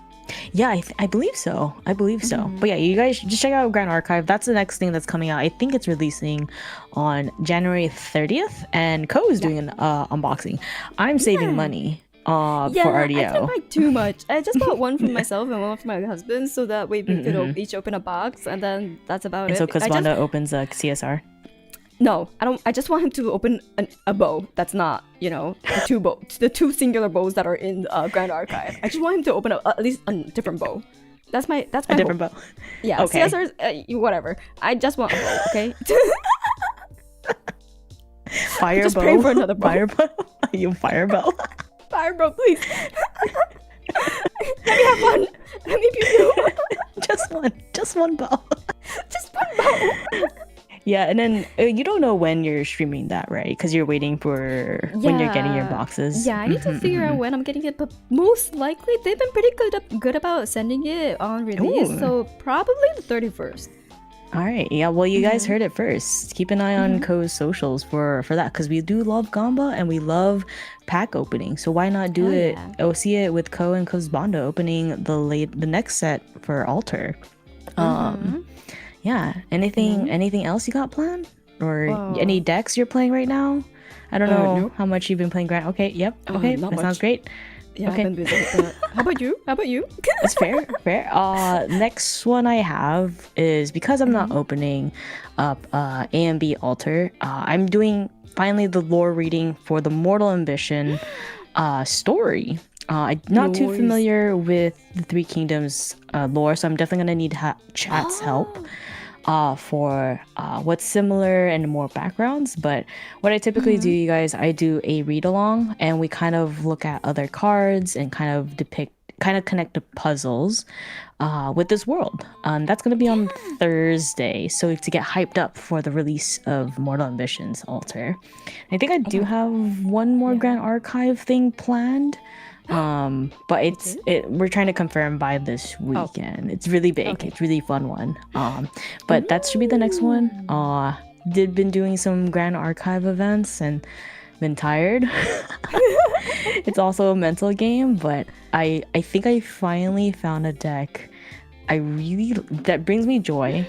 Yeah, I believe so. But yeah, you guys just check out Grand Archive. That's the next thing that's coming out. I think it's releasing on January 30th, and Ko is doing an unboxing. I'm saving money for RDO. I didn't buy too much. I just bought one for myself and one for my husband, so that way we could each open a box, and then that's about it. So Kusvanda opens a CSR. No, I don't. I just want him to open a bow that's not, the two singular bows that are in Grand Archive. I just want him to open at least a different bow. That's my a different bow. Yeah, okay. CSRs, whatever. I just want a bow, okay? Fire just bow. pray for another bow. Fire bow. You fire bow. Fire bow, please. Let me have fun. Let me pew pew. Just one bow. Just one bow. Yeah, and then you don't know when you're streaming that, right? Because you're waiting for when you're getting your boxes. Yeah, I need to figure out when I'm getting it, but most likely they've been pretty good about sending it on release, so probably the 31st. All right, yeah. Well, you guys heard it first. Keep an eye on Ko's socials for that, because we do love Gamba and we love pack opening. So why not do it? Yeah. Oh, see it with Ko and Kusbanda opening the next set for Altar. Yeah. Anything else you got planned, or any decks you're playing right now? I don't know how much you've been playing Grand. Okay. Yep. Okay. That sounds great. Yeah, okay. I've been busy with that. How about you? It's fair. Next one I have is, because I'm not opening up A and B Altar, I'm doing finally the lore reading for the Mortal Ambition story. I'm not too familiar with the Three Kingdoms lore, so I'm definitely gonna need chat's help for what's similar and more backgrounds. But what I typically do, you guys, I do a read along, and we kind of look at other cards and kind of connect the puzzles with this world. That's going to be on Thursday, so we have to get hyped up for the release of Mortal Ambitions Altar. I think I do have one more Grand Archive thing planned, but we're trying to confirm by this weekend. It's really big. It's really fun one. But that should be the next one. Been doing some Grand Archive events and been tired. It's also a mental game, but I think I finally found a deck that brings me joy,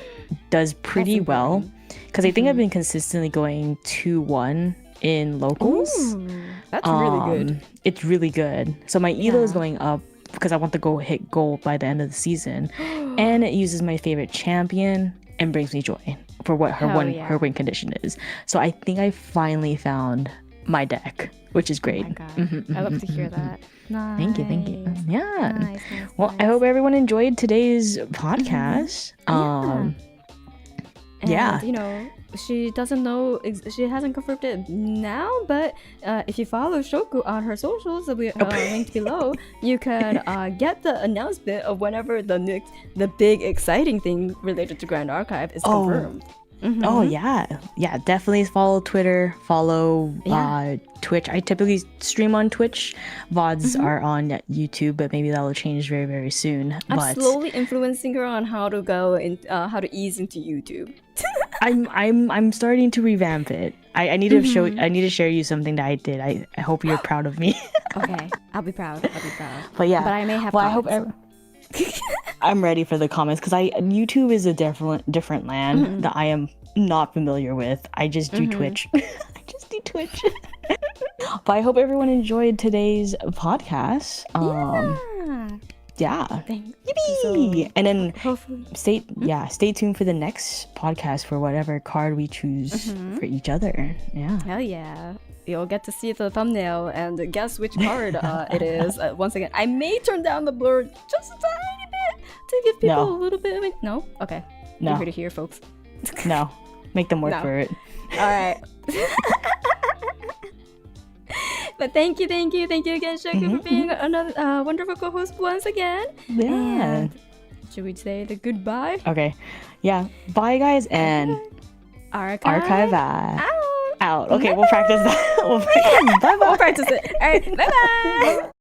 does pretty well, because I think I've been consistently going 2-1 in locals. Ooh, that's really good. It's really good. So my elo is going up because I want to go hit gold by the end of the season, and it uses my favorite champion and brings me joy for what her win condition is. So I think I finally found my deck, which is great. Oh my God. I love to hear that. Nice. Thank you. Yeah. Nice, well, I hope everyone enjoyed today's podcast. And, she doesn't know, she hasn't confirmed it now, but if you follow Shoku on her socials that we linked below, you can get the announcement of whenever the big exciting thing related to Grand Archive is confirmed. Oh yeah, definitely follow Twitter, follow Twitch. I typically stream on Twitch. VODs are on YouTube, but maybe that will change very, very soon. I'm slowly influencing her on how to go and how to ease into YouTube. I'm starting to revamp it. I need to share you something that I did. I hope you're proud of me. Okay, I'll be proud. But yeah, but I may have. Well, I hope. I'm ready for the comments because YouTube is a different land that I am not familiar with. I just do Twitch. I just do Twitch. But I hope everyone enjoyed today's podcast. Yeah. Thanks. Yippee! So, and then hopefully stay tuned for the next podcast for whatever card we choose for each other. Yeah. Hell yeah. You'll get to see the thumbnail and guess which card it is. Once again, I may turn down the blur just a tiny bit to give people a little bit of it. No? Okay. No. You're here to hear, folks. No. Make them work for it. Alright. But thank you again, Shoku, for being another wonderful co-host once again. Yeah. And should we say the goodbye? Okay. Yeah. Bye, guys, and Archive out. Okay, we'll practice that. Bye-bye. We'll practice it. All right. Bye-bye.